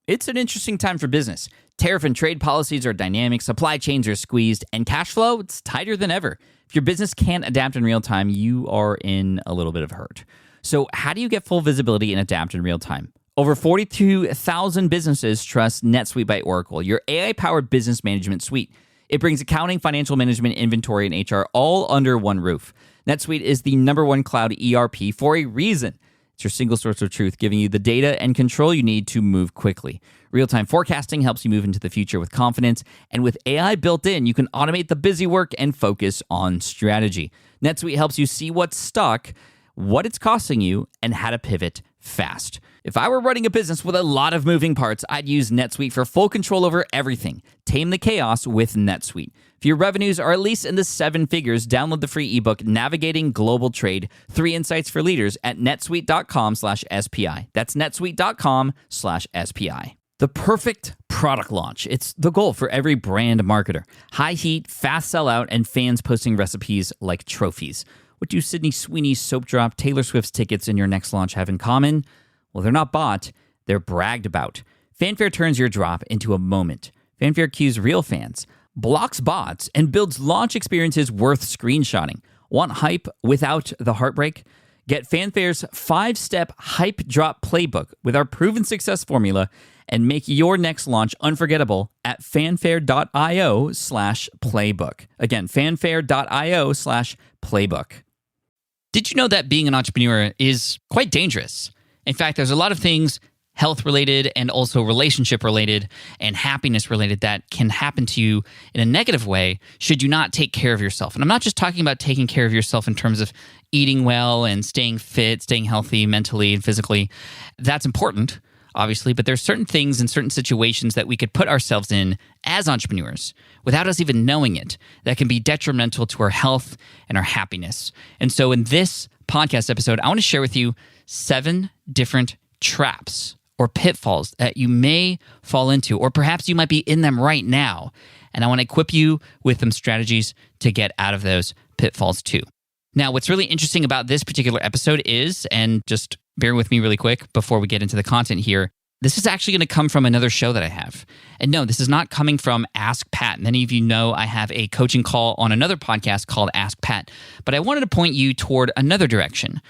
It's an interesting time for business. Tariff and trade policies are dynamic, supply chains are squeezed, and cash flow, it's tighter than ever. If your business can't adapt in real time, you are in a little bit of hurt. So how do you get full visibility and adapt in real time? Over 42,000 businesses trust NetSuite by Oracle, your AI-powered business management suite. It brings accounting, financial management, inventory, and HR all under one roof. NetSuite is the #1 cloud ERP for a reason. It's your single source of truth, giving you the data and control you need to move quickly. Real-time forecasting helps you move into the future with confidence, and with AI built in, you can automate the busy work and focus on strategy. NetSuite helps you see what's stuck, what it's costing you, and how to pivot fast. If I were running a business with a lot of moving parts, I'd use NetSuite for full control over everything. Tame the chaos with NetSuite. If your revenues are at least in the 7 figures, download the free ebook, Navigating Global Trade, 3 Insights for Leaders at netsuite.com/SPI. That's netsuite.com/SPI. The perfect product launch. It's the goal for every brand marketer. High heat, fast sellout, and fans posting recipes like trophies. What do Sydney Sweeney's soap drop, Taylor Swift's tickets, and your next launch have in common? Well, they're not bought, they're bragged about. Fanfare turns your drop into a moment. Fanfare cues real fans, blocks bots, and builds launch experiences worth screenshotting. Want hype without the heartbreak? Get Fanfare's 5-step hype drop playbook with our proven success formula and make your next launch unforgettable at fanfare.io/playbook. Again, fanfare.io/playbook. Did you know that being an entrepreneur is quite dangerous? In fact, there's a lot of things health-related and also relationship-related and happiness-related that can happen to you in a negative way should you not take care of yourself. And I'm not just talking about taking care of yourself in terms of eating well and staying fit, staying healthy mentally and physically. That's important, obviously, but there's certain things in certain situations that we could put ourselves in as entrepreneurs without us even knowing it that can be detrimental to our health and our happiness. And so in this podcast episode, I want to share with you 7 different traps or pitfalls that you may fall into, or perhaps you might be in them right now. And I want to equip you with some strategies to get out of those pitfalls too. Now, what's really interesting about this particular episode is, and just bear with me really quick before we get into the content here, this is actually going to come from another show that I have. And no, this is not coming from Ask Pat. Many of you know I have a coaching call on another podcast called Ask Pat, but I wanted to point you toward another direction.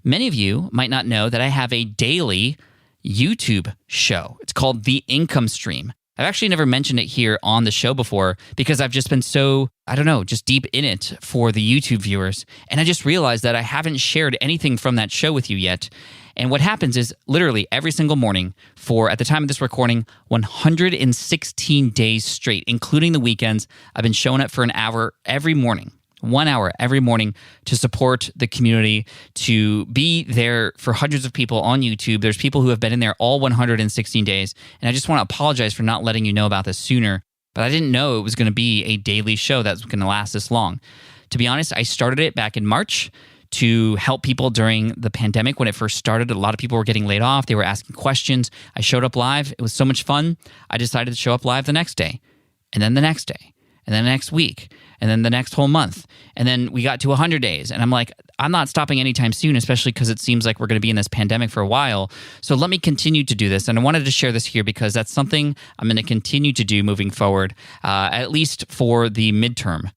Many of you might not know that I have a daily YouTube show. It's called The Income Stream. I've actually never mentioned it here on the show before because I've just been so, just deep in it for the YouTube viewers. And I just realized that I haven't shared anything from that show with you yet. And what happens is literally every single morning for, at the time of this recording, 116 days straight, including the weekends, I've been showing up for an hour every morning. 1 hour every morning to support the community, to be there for hundreds of people on YouTube. There's people who have been in there all 116 days. And I just want to apologize for not letting you know about this sooner. But I didn't know it was going to be a daily show that was going to last this long. To be honest, I started it back in March to help people during the pandemic. When it first started, a lot of people were getting laid off. They were asking questions. I showed up live. It was so much fun. I decided to show up live the next day, and then the next day, and then the next week, and then the next whole month. And then we got to 100 days. And I'm like, I'm not stopping anytime soon, especially because it seems like we're going to be in this pandemic for a while. So let me continue to do this. And I wanted to share this here because that's something I'm going to continue to do moving forward, at least for the midterm.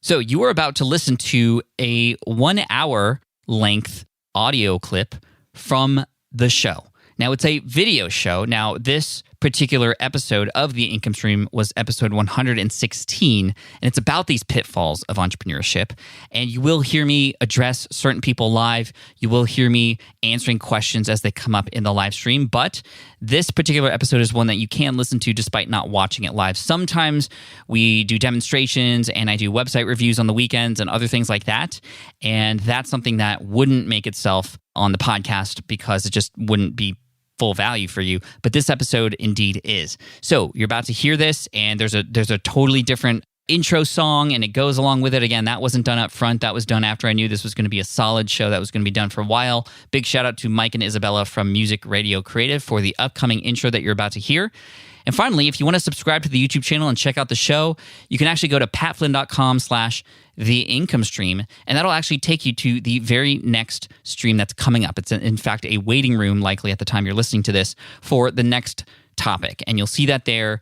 So you are about to listen to a 1 hour length audio clip from the show. Now, it's a video show. Now, this particular episode of The Income Stream was episode 116, and it's about these pitfalls of entrepreneurship. And you will hear me address certain people live. You will hear me answering questions as they come up in the live stream. But this particular episode is one that you can listen to despite not watching it live. Sometimes we do demonstrations, and I do website reviews on the weekends and other things like that. And that's something that wouldn't make itself on the podcast because it just wouldn't be full value for you, but this episode indeed is. So you're about to hear this, and there's a totally different intro song, and it goes along with it. Again, that wasn't done up front. That was done after I knew this was going to be a solid show that was going to be done for a while. Big shout out to Mike and Isabella from Music Radio Creative for the upcoming intro that you're about to hear. And finally, if you want to subscribe to the YouTube channel and check out the show, you can actually go to patflynn.com/The Income Stream, and that'll actually take you to the very next stream that's coming up. It's in fact a waiting room, likely at the time you're listening to this, for the next topic, and you'll see that there,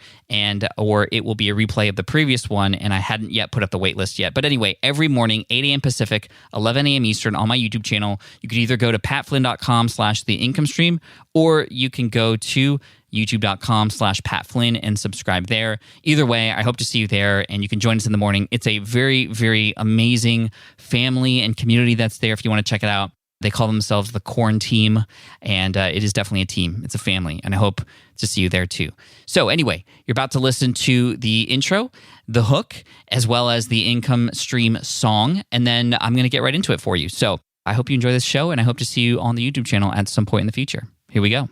or it will be a replay of the previous one, and I hadn't yet put up the wait list yet. But anyway, every morning, 8 a.m. Pacific, 11 a.m. Eastern on my YouTube channel, you could either go to patflynn.com/theincomestream, or you can go to youtube.com/patflynn and subscribe there. Either way, I hope to see you there, and you can join us in the morning. It's a very, very amazing family and community that's there if you want to check it out. They call themselves the Corn Team, and it is definitely a team. It's a family, and I hope to see you there too. So anyway, you're about to listen to the intro, the hook, as well as the income stream song, and then I'm going to get right into it for you. So I hope you enjoy this show, and I hope to see you on the YouTube channel at some point in the future. Here we go.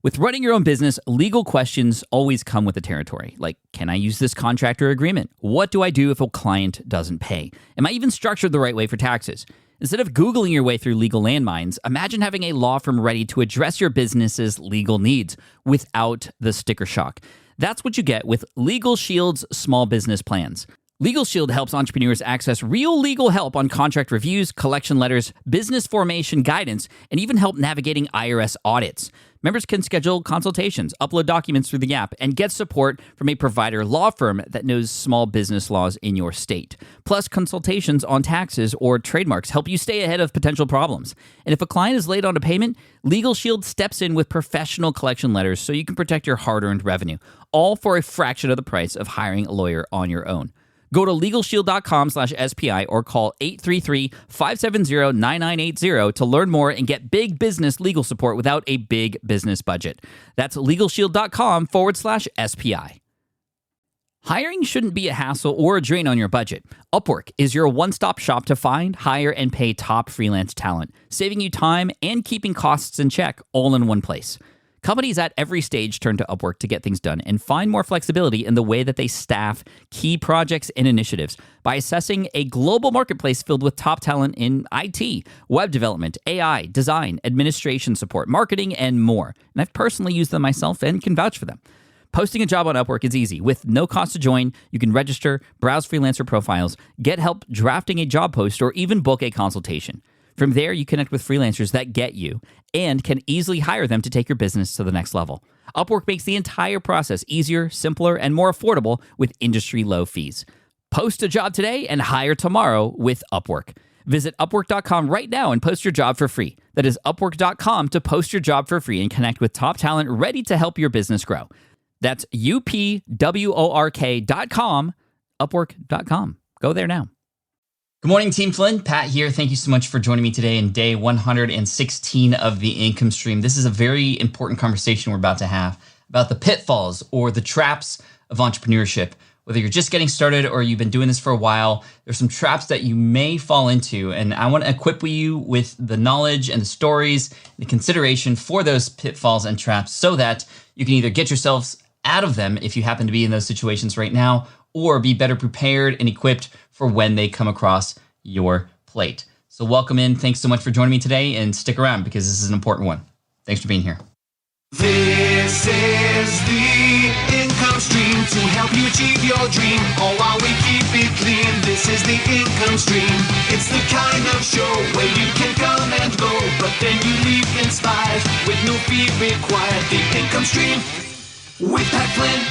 With running your own business, legal questions always come with the territory. Like, can I use this contract or agreement? What do I do if a client doesn't pay? Am I even structured the right way for taxes? Instead of Googling your way through legal landmines, imagine having a law firm ready to address your business's legal needs without the sticker shock. That's what you get with Legal Shield's small business plans. Legal Shield helps entrepreneurs access real legal help on contract reviews, collection letters, business formation guidance, and even help navigating IRS audits. Members can schedule consultations, upload documents through the app, and get support from a provider law firm that knows small business laws in your state. Plus, consultations on taxes or trademarks help you stay ahead of potential problems. And if a client is late on a payment, Legal Shield steps in with professional collection letters so you can protect your hard-earned revenue, all for a fraction of the price of hiring a lawyer on your own. Go to LegalShield.com/SPI or call 833-570-9980 to learn more and get big business legal support without a big business budget. That's LegalShield.com/SPI. Hiring shouldn't be a hassle or a drain on your budget. Upwork is your one-stop shop to find, hire, and pay top freelance talent, saving you time and keeping costs in check all in one place. Companies at every stage turn to Upwork to get things done and find more flexibility in the way that they staff key projects and initiatives by assessing a global marketplace filled with top talent in IT, web development, AI, design, administration support, marketing, and more. And I've personally used them myself and can vouch for them. Posting a job on Upwork is easy. With no cost to join, you can register, browse freelancer profiles, get help drafting a job post, or even book a consultation. From there, you connect with freelancers that get you and can easily hire them to take your business to the next level. Upwork makes the entire process easier, simpler, and more affordable with industry-low fees. Post a job today and hire tomorrow with Upwork. Visit Upwork.com right now and post your job for free. That is Upwork.com to post your job for free and connect with top talent ready to help your business grow. That's UPWORK.com, Upwork.com. Go there now. Good morning, Team Flynn. Pat here. Thank you so much for joining me today in day 116 of the income stream. This is a very important conversation we're about to have about the pitfalls or the traps of entrepreneurship. Whether you're just getting started or you've been doing this for a while, there's some traps that you may fall into. And I want to equip you with the knowledge and the stories, the consideration for those pitfalls and traps so that you can either get yourselves out of them if you happen to be in those situations right now, or be better prepared and equipped for when they come across your plate. So welcome in. Thanks so much for joining me today, and stick around because this is an important one. Thanks for being here. This is the income stream to help you achieve your dream, all while we keep it clean. This is the income stream. It's the kind of show where you can come and go, but then you leave inspired with no fee required. The income stream with Pat Flynn.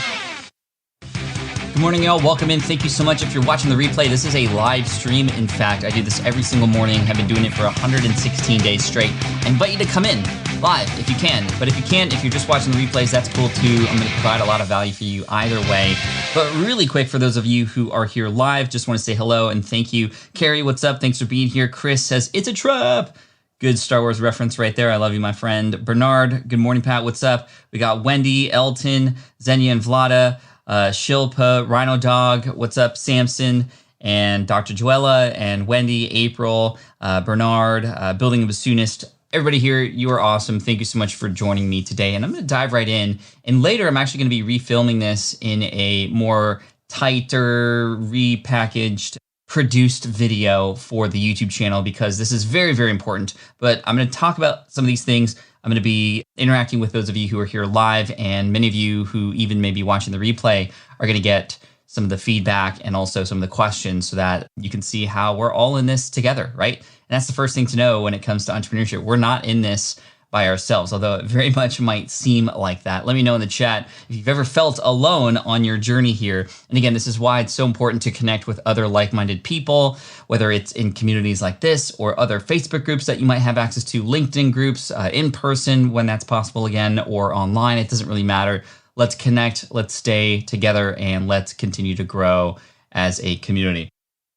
Good morning, y'all. Welcome in. Thank you so much. If you're watching the replay, this is a live stream. In fact, I do this every single morning. I've been doing it for 116 days straight. I invite you to come in live if you can. But if you can't, if you're just watching the replays, that's cool too. I'm going to provide a lot of value for you either way. But really quick, for those of you who are here live, just want to say hello and thank you. Carrie, what's up? Thanks for being here. Chris says, it's a trap. Good Star Wars reference right there. I love you, my friend. Bernard, good morning, Pat. What's up? We got Wendy, Elton, Xenia and Vlada, Shilpa, Rhino Dog, what's up, Samson, and Dr. Joella, and Wendy, April, Bernard, Building a Bassoonist. Everybody here, you are awesome. Thank you so much for joining me today. And I'm going to dive right in. And later, I'm actually going to be refilming this in a more tighter, repackaged, produced video for the YouTube channel because this is very, very important. But I'm going to talk about some of these things. I'm going to be interacting with those of you who are here live, and many of you who even may be watching the replay are going to get some of the feedback and also some of the questions so that you can see how we're all in this together, right? And that's the first thing to know when it comes to entrepreneurship. We're not in this by ourselves, although it very much might seem like that. Let me know in the chat if you've ever felt alone on your journey here. And again, this is why it's so important to connect with other like-minded people, whether it's in communities like this or other Facebook groups that you might have access to, LinkedIn groups, in person when that's possible again, or online. It doesn't really matter. Let's connect, let's stay together, and let's continue to grow as a community.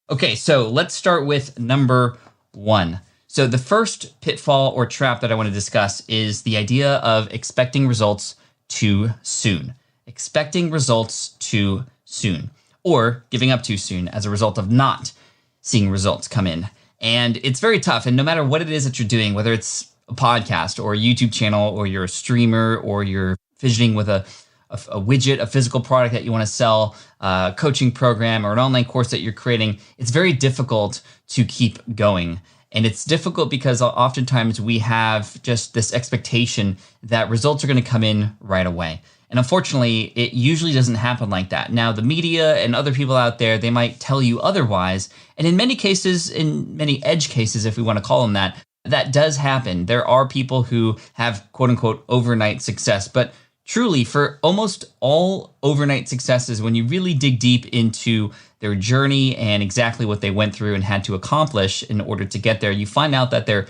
Okay, so let's start with number 1. So the first pitfall or trap that I want to discuss is the idea of expecting results too soon. Expecting results too soon, or giving up too soon as a result of not seeing results come in. And it's very tough. And no matter what it is that you're doing, whether it's a podcast or a YouTube channel, or you're a streamer, or you're fidgeting with a widget, a physical product that you want to sell, a coaching program, or an online course that you're creating, it's very difficult to keep going. And it's difficult because oftentimes we have just this expectation that results are going to come in right away. And unfortunately, it usually doesn't happen like that. Now, the media and other people out there, they might tell you otherwise. And in many cases, in many edge cases, if we want to call them that, that does happen. There are people who have quote unquote overnight success, but truly, for almost all overnight successes, when you really dig deep into their journey and exactly what they went through and had to accomplish in order to get there, you find out that their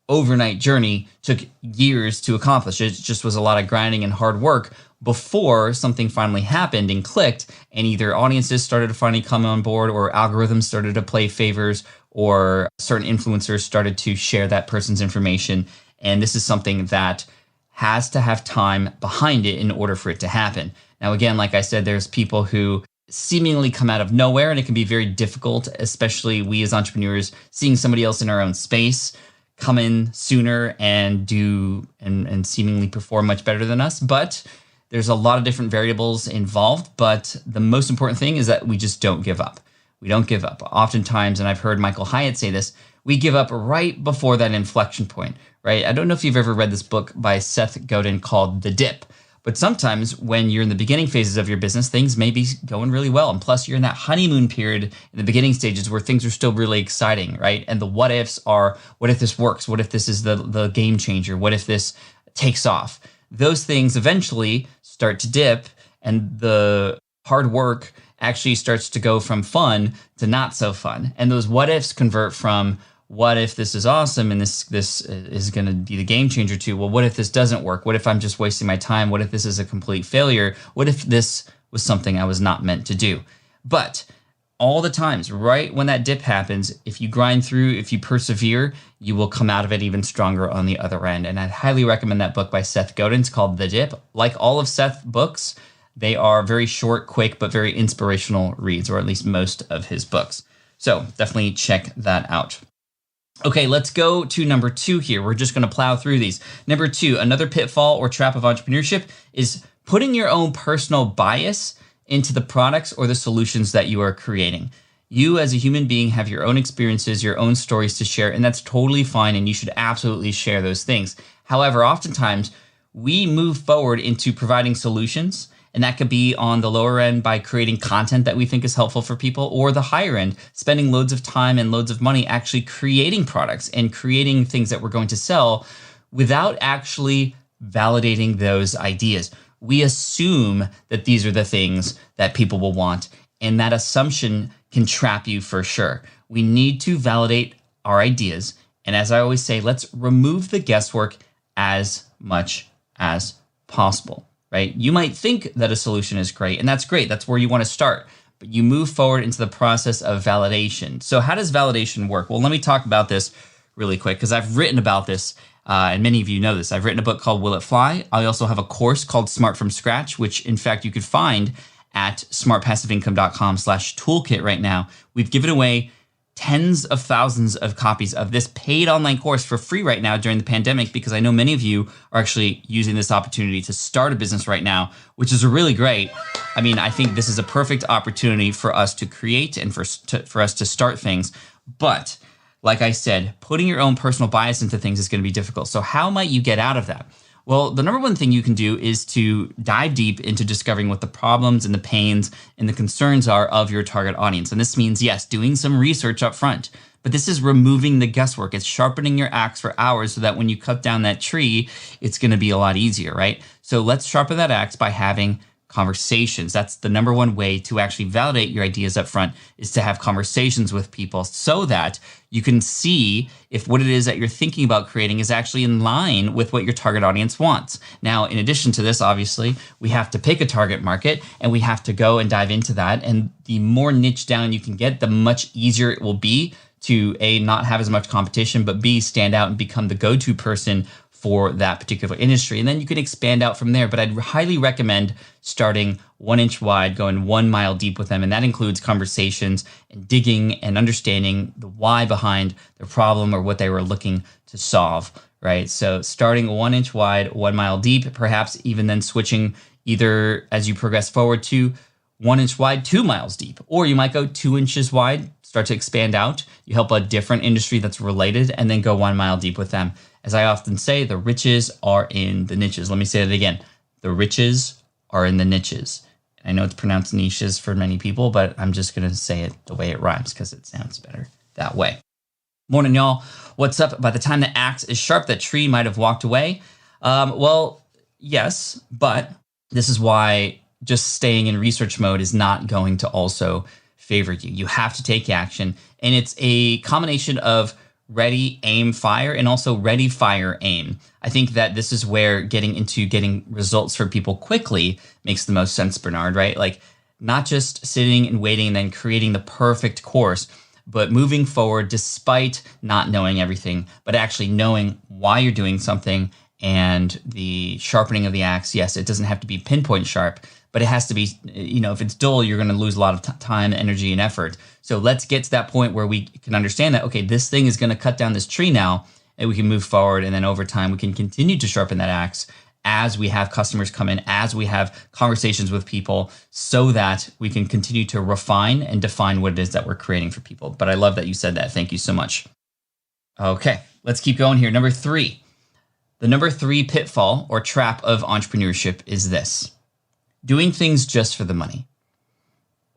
overnight journey took years to accomplish. It just was a lot of grinding and hard work before something finally happened and clicked, and either audiences started to finally come on board, or algorithms started to play favors, or certain influencers started to share that person's information. And this is something that has to have time behind it in order for it to happen. Now, again, like I said, there's people who seemingly come out of nowhere, and it can be very difficult, especially we as entrepreneurs, seeing somebody else in our own space come in sooner and do and seemingly perform much better than us. But there's a lot of different variables involved. But the most important thing is that we just don't give up. We don't give up. Oftentimes, and I've heard Michael Hyatt say this, we give up right before that inflection point, right? I don't know if you've ever read this book by Seth Godin called The Dip, but sometimes when you're in the beginning phases of your business, things may be going really well. And plus you're in that honeymoon period in the beginning stages where things are still really exciting, right? And the what ifs are, what if this works? What if this is the game changer? What if this takes off? Those things eventually start to dip, and the hard work actually starts to go from fun to not so fun. And those what ifs convert from, what if this is awesome and this is going to be the game changer too? Well, what if this doesn't work? What if I'm just wasting my time? What if this is a complete failure? What if this was something I was not meant to do? But all the times, right when that dip happens, if you grind through, if you persevere, you will come out of it even stronger on the other end. And I highly recommend that book by Seth Godin. It's called The Dip. Like all of Seth's books, they are very short, quick, but very inspirational reads, or at least most of his books. So definitely check that out. Okay, let's go to number 2 here. We're just going to plow through these. Number 2, another pitfall or trap of entrepreneurship is putting your own personal bias into the products or the solutions that you are creating. You as a human being have your own experiences, your own stories to share, and that's totally fine, and you should absolutely share those things. However, oftentimes we move forward into providing solutions, and that could be on the lower end by creating content that we think is helpful for people, or the higher end, spending loads of time and loads of money actually creating products and creating things that we're going to sell without actually validating those ideas. We assume that these are the things that people will want, and that assumption can trap you for sure. We need to validate our ideas. And as I always say, let's remove the guesswork as much as possible. Right? You might think that a solution is great, and that's great. That's where you want to start. But you move forward into the process of validation. So how does validation work? Well, let me talk about this really quick, because I've written about this, and many of you know this. I've written a book called Will It Fly? I also have a course called Smart from Scratch, which in fact you could find at smartpassiveincome.com/toolkit right now. We've given away tens of thousands of copies of this paid online course for free right now during the pandemic, because I know many of you are actually using this opportunity to start a business right now, which is really great. I mean, I think this is a perfect opportunity for us to create and for us to start things. But like I said, putting your own personal bias into things is going to be difficult. So how might you get out of that? Well, the number one thing you can do is to dive deep into discovering what the problems and the pains and the concerns are of your target audience. And this means, yes, doing some research up front, but this is removing the guesswork. It's sharpening your axe for hours so that when you cut down that tree, it's going to be a lot easier, right? So let's sharpen that axe by having conversations. That's the number one way to actually validate your ideas up front, is to have conversations with people so that you can see if what it is that you're thinking about creating is actually in line with what your target audience wants. Now, in addition to this, obviously, we have to pick a target market and we have to go and dive into that. And the more niche down you can get, the much easier it will be to A, not have as much competition, but B, stand out and become the go-to person for that particular industry. And then you can expand out from there. But I'd highly recommend starting 1 inch wide, going 1 mile deep with them. And that includes conversations and digging and understanding the why behind their problem or what they were looking to solve, right? So starting 1 inch wide, 1 mile deep, perhaps even then switching either as you progress forward to 1 inch wide, 2 miles deep, or you might go 2 inches wide, start to expand out. You help a different industry that's related and then go 1 mile deep with them. As I often say, the riches are in the niches. Let me say it again. The riches are in the niches. I know it's pronounced niches for many people, but I'm just going to say it the way it rhymes because it sounds better that way. Morning, y'all. What's up? By the time the axe is sharp, that tree might have walked away. Well, yes, but this is why just staying in research mode is not going to also favor you. You have to take action, and it's a combination of ready, aim, fire, and also ready, fire, aim. I think that this is where getting results for people quickly makes the most sense, Bernard, right? Like not just sitting and waiting and then creating the perfect course, but moving forward despite not knowing everything, but actually knowing why you're doing something. And the sharpening of the axe, yes, it doesn't have to be pinpoint sharp, but it has to be, if it's dull, you're going to lose a lot of time, energy, and effort. So let's get to that point where we can understand that, okay, this thing is going to cut down this tree now, and we can move forward. And then over time, we can continue to sharpen that axe as we have customers come in, as we have conversations with people, so that we can continue to refine and define what it is that we're creating for people. But I love that you said that. Thank you so much. Okay, let's keep going here. Number 3. The number 3 pitfall or trap of entrepreneurship is this: doing things just for the money.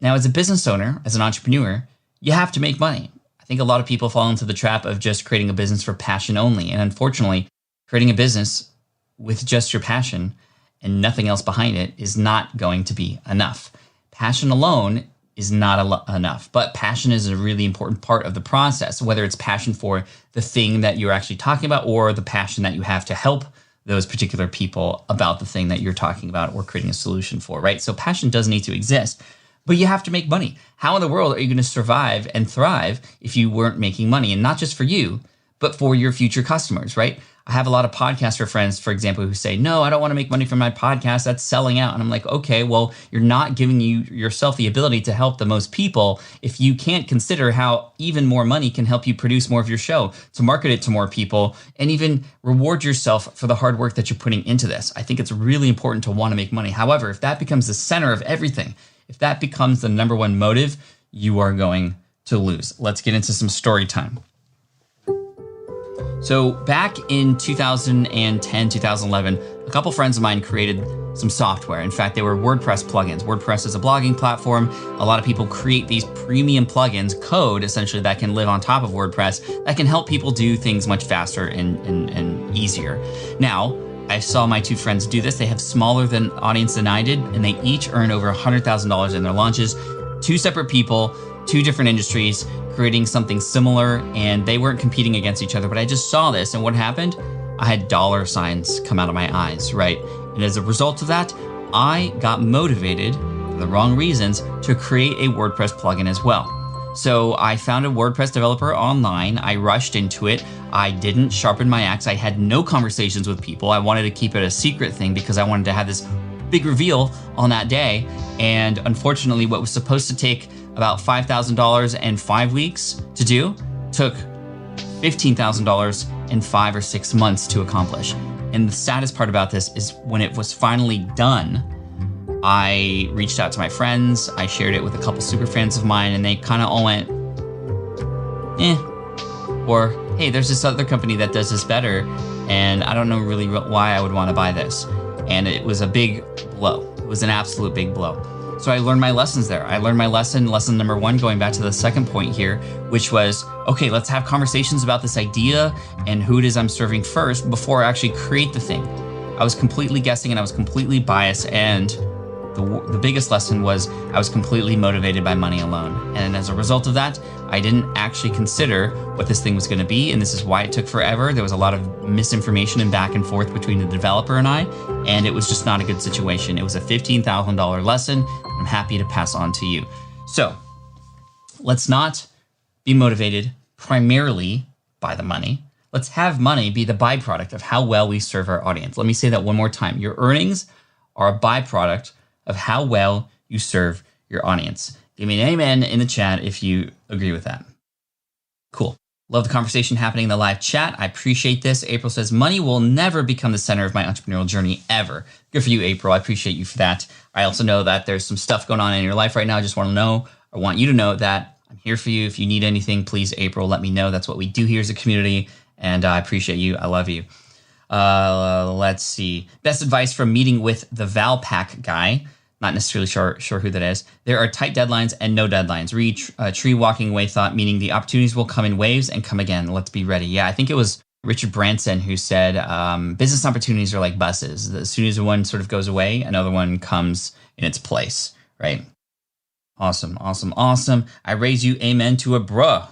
Now, as a business owner, as an entrepreneur, you have to make money. I think a lot of people fall into the trap of just creating a business for passion only. And unfortunately, creating a business with just your passion and nothing else behind it is not going to be enough. Passion alone is not enough, but passion is a really important part of the process, whether it's passion for the thing that you're actually talking about or the passion that you have to help those particular people about the thing that you're talking about or creating a solution for, right? So passion does need to exist, but you have to make money. How in the world are you going to survive and thrive if you weren't making money? And not just for you, but for your future customers, right? I have a lot of podcaster friends, for example, who say, no, I don't want to make money from my podcast. That's selling out. And I'm like, okay, well, you're not giving yourself the ability to help the most people if you can't consider how even more money can help you produce more of your show, to market it to more people, and even reward yourself for the hard work that you're putting into this. I think it's really important to want to make money. However, if that becomes the center of everything, if that becomes the number one motive, you are going to lose. Let's get into some story time. So back in 2010, 2011, a couple friends of mine created some software. In fact, they were WordPress plugins. WordPress is a blogging platform. A lot of people create these premium plugins, code essentially, that can live on top of WordPress, that can help people do things much faster and easier. Now, I saw my two friends do this. They have smaller than audience than I did, and they each earn over $100,000 in their launches. Two separate people, two different industries, creating something similar, and they weren't competing against each other, but I just saw this, and what happened? I had dollar signs come out of my eyes, right? And as a result of that, I got motivated, for the wrong reasons, to create a WordPress plugin as well. So I found a WordPress developer online, I rushed into it, I didn't sharpen my axe, I had no conversations with people, I wanted to keep it a secret thing because I wanted to have this big reveal on that day, and unfortunately what was supposed to take about $5,000 and 5 weeks to do took $15,000 in 5 or 6 months to accomplish. And the saddest part about this is when it was finally done, I reached out to my friends, I shared it with a couple super fans of mine, and they kind of all went, or hey, there's this other company that does this better, and I don't know really why I would want to buy this. And it was a big blow. It was an absolute big blow. So I learned my lessons there. I learned my lesson number 1, going back to the second point here, which was, okay, let's have conversations about this idea and who it is I'm serving first before I actually create the thing. I was completely guessing and I was completely biased, and the biggest lesson was I was completely motivated by money alone. And as a result of that, I didn't actually consider what this thing was going to be, and this is why it took forever. There was a lot of misinformation and back and forth between the developer and I, and it was just not a good situation. It was a $15,000 lesson, and I'm happy to pass on to you. So let's not be motivated primarily by the money. Let's have money be the byproduct of how well we serve our audience. Let me say that one more time. Your earnings are a byproduct of how well you serve your audience. Give me an amen in the chat if you agree with that. Cool. Love the conversation happening in the live chat. I appreciate this. April says, money will never become the center of my entrepreneurial journey ever. Good for you, April. I appreciate you for that. I also know that there's some stuff going on in your life right now. I just want you to know that I'm here for you. If you need anything, please, April, let me know. That's what we do here as a community, and I appreciate you. I love you. Let's see. Best advice from meeting with the Valpak guy. Not necessarily sure who that is. There are tight deadlines and no deadlines. Read tree walking away thought, meaning the opportunities will come in waves and come again. Let's be ready. Yeah, I think it was Richard Branson who said business opportunities are like buses. As soon as one sort of goes away, another one comes in its place, right? Awesome. I raise you amen to a bruh.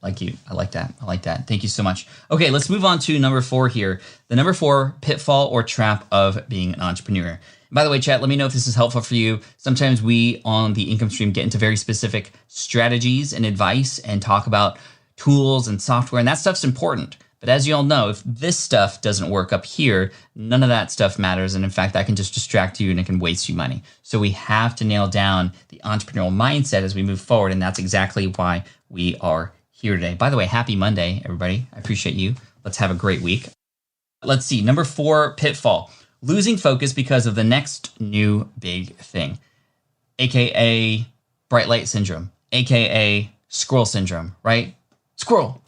Like you. I like that. Thank you so much. Okay, let's move on to number 4 here. The number 4 pitfall or trap of being an entrepreneur. By the way, chat, let me know if this is helpful for you. Sometimes we on the income stream get into very specific strategies and advice and talk about tools and software, and that stuff's important. But as you all know, if this stuff doesn't work up here, none of that stuff matters. And in fact, that can just distract you and it can waste you money. So we have to nail down the entrepreneurial mindset as we move forward. And that's exactly why we are here today. By the way, happy Monday, everybody. I appreciate you. Let's have a great week. Let's see. Number 4, pitfall. Losing focus because of the next new big thing, AKA bright light syndrome, AKA squirrel syndrome, right? Squirrel.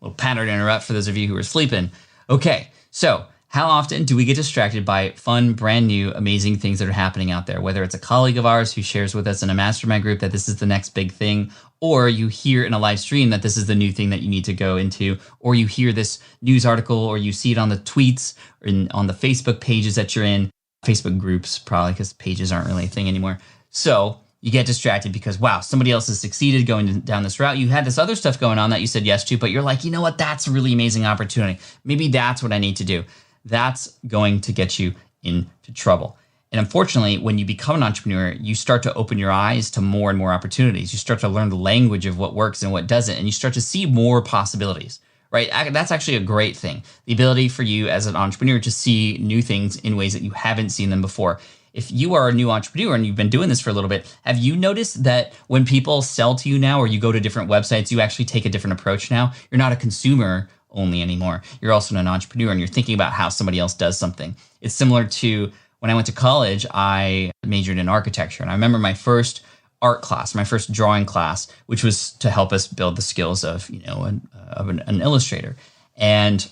Little pattern interrupt for those of you who are sleeping. Okay, so how often do we get distracted by fun, brand new, amazing things that are happening out there? Whether it's a colleague of ours who shares with us in a mastermind group that this is the next big thing, or you hear in a live stream that this is the new thing that you need to go into, or you hear this news article, or you see it on the tweets, or on the Facebook pages that you're in, Facebook groups probably, because pages aren't really a thing anymore. So you get distracted because, wow, somebody else has succeeded going down this route. You had this other stuff going on that you said yes to, but you're like, you know what, that's a really amazing opportunity. Maybe that's what I need to do. That's going to get you into trouble. And unfortunately, when you become an entrepreneur, you start to open your eyes to more and more opportunities. You start to learn the language of what works and what doesn't, and you start to see more possibilities, right? That's actually a great thing. The ability for you as an entrepreneur to see new things in ways that you haven't seen them before. If you are a new entrepreneur and you've been doing this for a little bit, have you noticed that when people sell to you now, or you go to different websites, you actually take a different approach now? You're not a consumer only anymore. You're also an entrepreneur, and you're thinking about how somebody else does something. It's similar to when I went to college, I majored in architecture. And I remember my first art class, my first drawing class, which was to help us build the skills of, an illustrator. And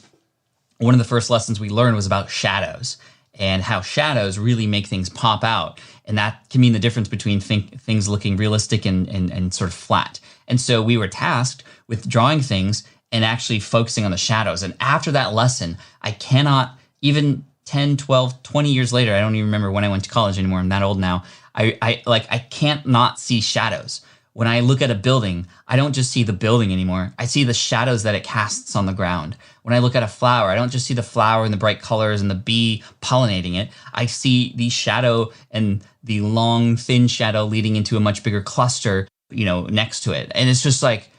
one of the first lessons we learned was about shadows and how shadows really make things pop out. And that can mean the difference between things looking realistic and sort of flat. And so we were tasked with drawing things and actually focusing on the shadows. And after that lesson, I cannot, even 10, 12, 20 years later, I don't even remember when I went to college anymore. I'm that old now. I can't not see shadows. When I look at a building, I don't just see the building anymore. I see the shadows that it casts on the ground. When I look at a flower, I don't just see the flower and the bright colors and the bee pollinating it. I see the shadow and the long, thin shadow leading into a much bigger cluster, next to it. And it's just like,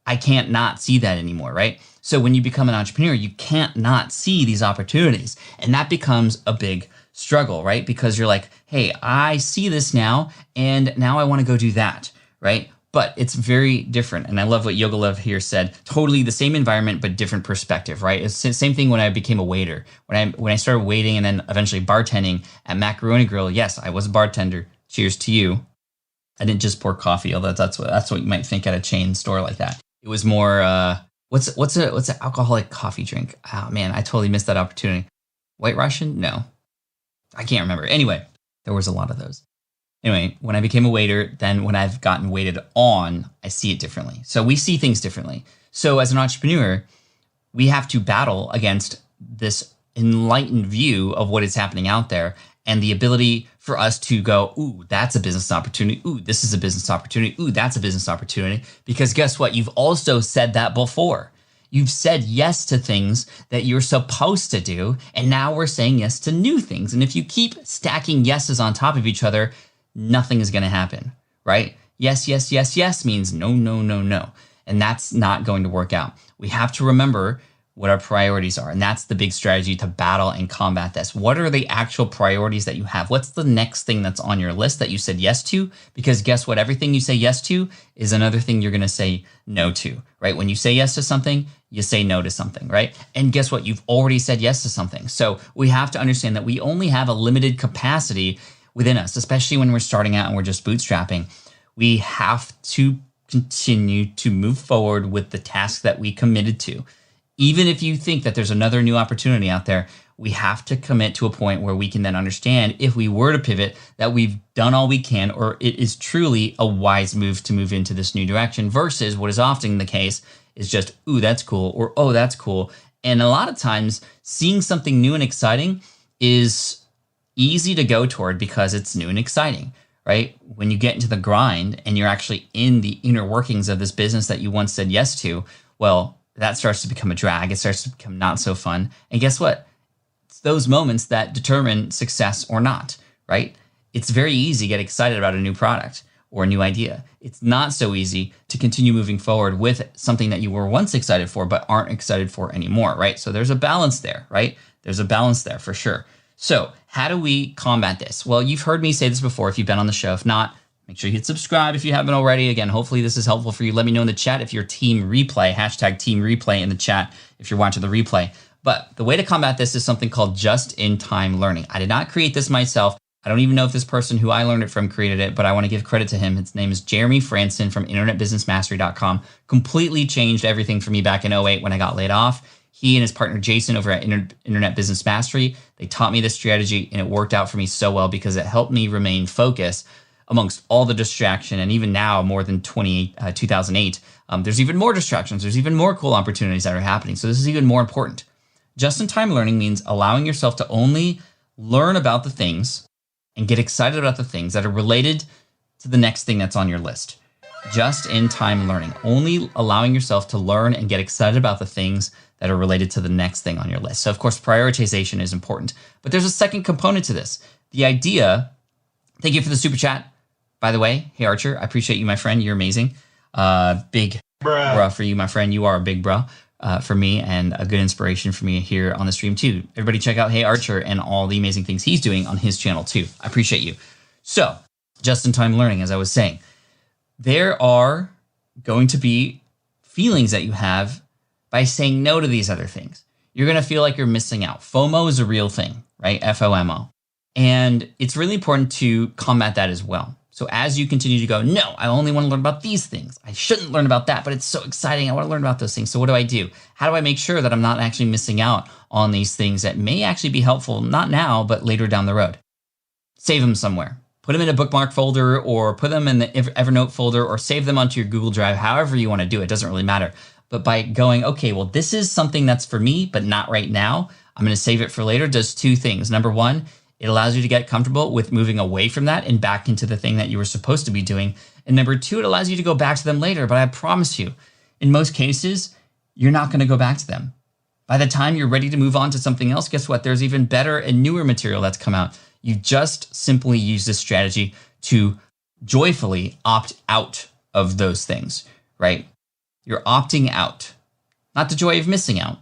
I can't not see that anymore, right? So when you become an entrepreneur, you can't not see these opportunities. And that becomes a big struggle, right? Because you're like, hey, I see this now, and now I want to go do that, right? But it's very different. And I love what Yoga Love here said. Totally the same environment, but different perspective, right? It's the same thing when I became a waiter. When I started waiting and then eventually bartending at Macaroni Grill, yes, I was a bartender. Cheers to you. I didn't just pour coffee, although that's what you might think at a chain store like that. It was more what's an alcoholic coffee drink? Oh man, I totally missed that opportunity. White Russian? No. I can't remember. Anyway, there was a lot of those. Anyway, when I became a waiter, then when I've gotten waited on, I see it differently. So we see things differently. So as an entrepreneur, we have to battle against this enlightened view of what is happening out there and the ability for us to go, ooh, that's a business opportunity. Ooh, this is a business opportunity. Ooh, that's a business opportunity. Because guess what? You've also said that before. You've said yes to things that you're supposed to do. And now we're saying yes to new things. And if you keep stacking yeses on top of each other, nothing is going to happen, right? Yes, yes, yes, yes means no, no, no, no. And that's not going to work out. We have to remember what our priorities are. And that's the big strategy to battle and combat this. What are the actual priorities that you have? What's the next thing that's on your list that you said yes to? Because guess what? Everything you say yes to is another thing you're going to say no to, right? When you say yes to something, you say no to something, right? And guess what? You've already said yes to something. So we have to understand that we only have a limited capacity within us, especially when we're starting out and we're just bootstrapping. We have to continue to move forward with the task that we committed to. Even if you think that there's another new opportunity out there, we have to commit to a point where we can then understand, if we were to pivot, that we've done all we can, or it is truly a wise move to move into this new direction, versus what is often the case is just, ooh, that's cool, or oh, that's cool. And a lot of times seeing something new and exciting is easy to go toward because it's new and exciting, right? When you get into the grind and you're actually in the inner workings of this business that you once said yes to, well, that starts to become a drag. It starts to become not so fun. And guess what? It's those moments that determine success or not, right? It's very easy to get excited about a new product or a new idea. It's not so easy to continue moving forward with something that you were once excited for but aren't excited for anymore, right? So there's a balance there, right? There's a balance there for sure. So how do we combat this? Well, you've heard me say this before if you've been on the show. If not, make sure you hit subscribe if you haven't already. Again, hopefully this is helpful for you. Let me know in the chat if you're team replay, hashtag team replay in the chat if you're watching the replay. But the way to combat this is something called just-in-time learning. I did not create this myself. I don't even know if this person who I learned it from created it, but I want to give credit to him. His name is Jeremy Franson from internetbusinessmastery.com. Completely changed everything for me back in 2008 when I got laid off. He and his partner Jason over at Internet Business Mastery, they taught me this strategy and it worked out for me so well because it helped me remain focused amongst all the distraction. And even now, more than 2008, there's even more distractions. There's even more cool opportunities that are happening. So this is even more important. Just-in-time learning means allowing yourself to only learn about the things and get excited about the things that are related to the next thing that's on your list. Just-in-time learning, only allowing yourself to learn and get excited about the things that are related to the next thing on your list. So of course, prioritization is important, but there's a second component to this. The idea, thank you for the super chat, by the way. Hey Archer, I appreciate you, my friend. You're amazing. Big bruh for you, my friend. You are a big bruh for me and a good inspiration for me here on the stream too. Everybody check out Hey Archer and all the amazing things he's doing on his channel too. I appreciate you. So just-in-time learning, as I was saying, there are going to be feelings that you have by saying no to these other things. You're going to feel like you're missing out. FOMO is a real thing, right? FOMO. And it's really important to combat that as well. So as you continue to go, no, I only want to learn about these things. I shouldn't learn about that, but it's so exciting. I want to learn about those things. So what do I do? How do I make sure that I'm not actually missing out on these things that may actually be helpful, not now, but later down the road? Save them somewhere. Put them in a bookmark folder or put them in the Evernote folder or save them onto your Google Drive, however you want to do it. It doesn't really matter. But by going, okay, well, this is something that's for me, but not right now. I'm going to save it for later. Does two things. Number one, it allows you to get comfortable with moving away from that and back into the thing that you were supposed to be doing. And number two, it allows you to go back to them later. But I promise you, in most cases, you're not going to go back to them. By the time you're ready to move on to something else, guess what? There's even better and newer material that's come out. You just simply use this strategy to joyfully opt out of those things, right? You're opting out, not the joy of missing out.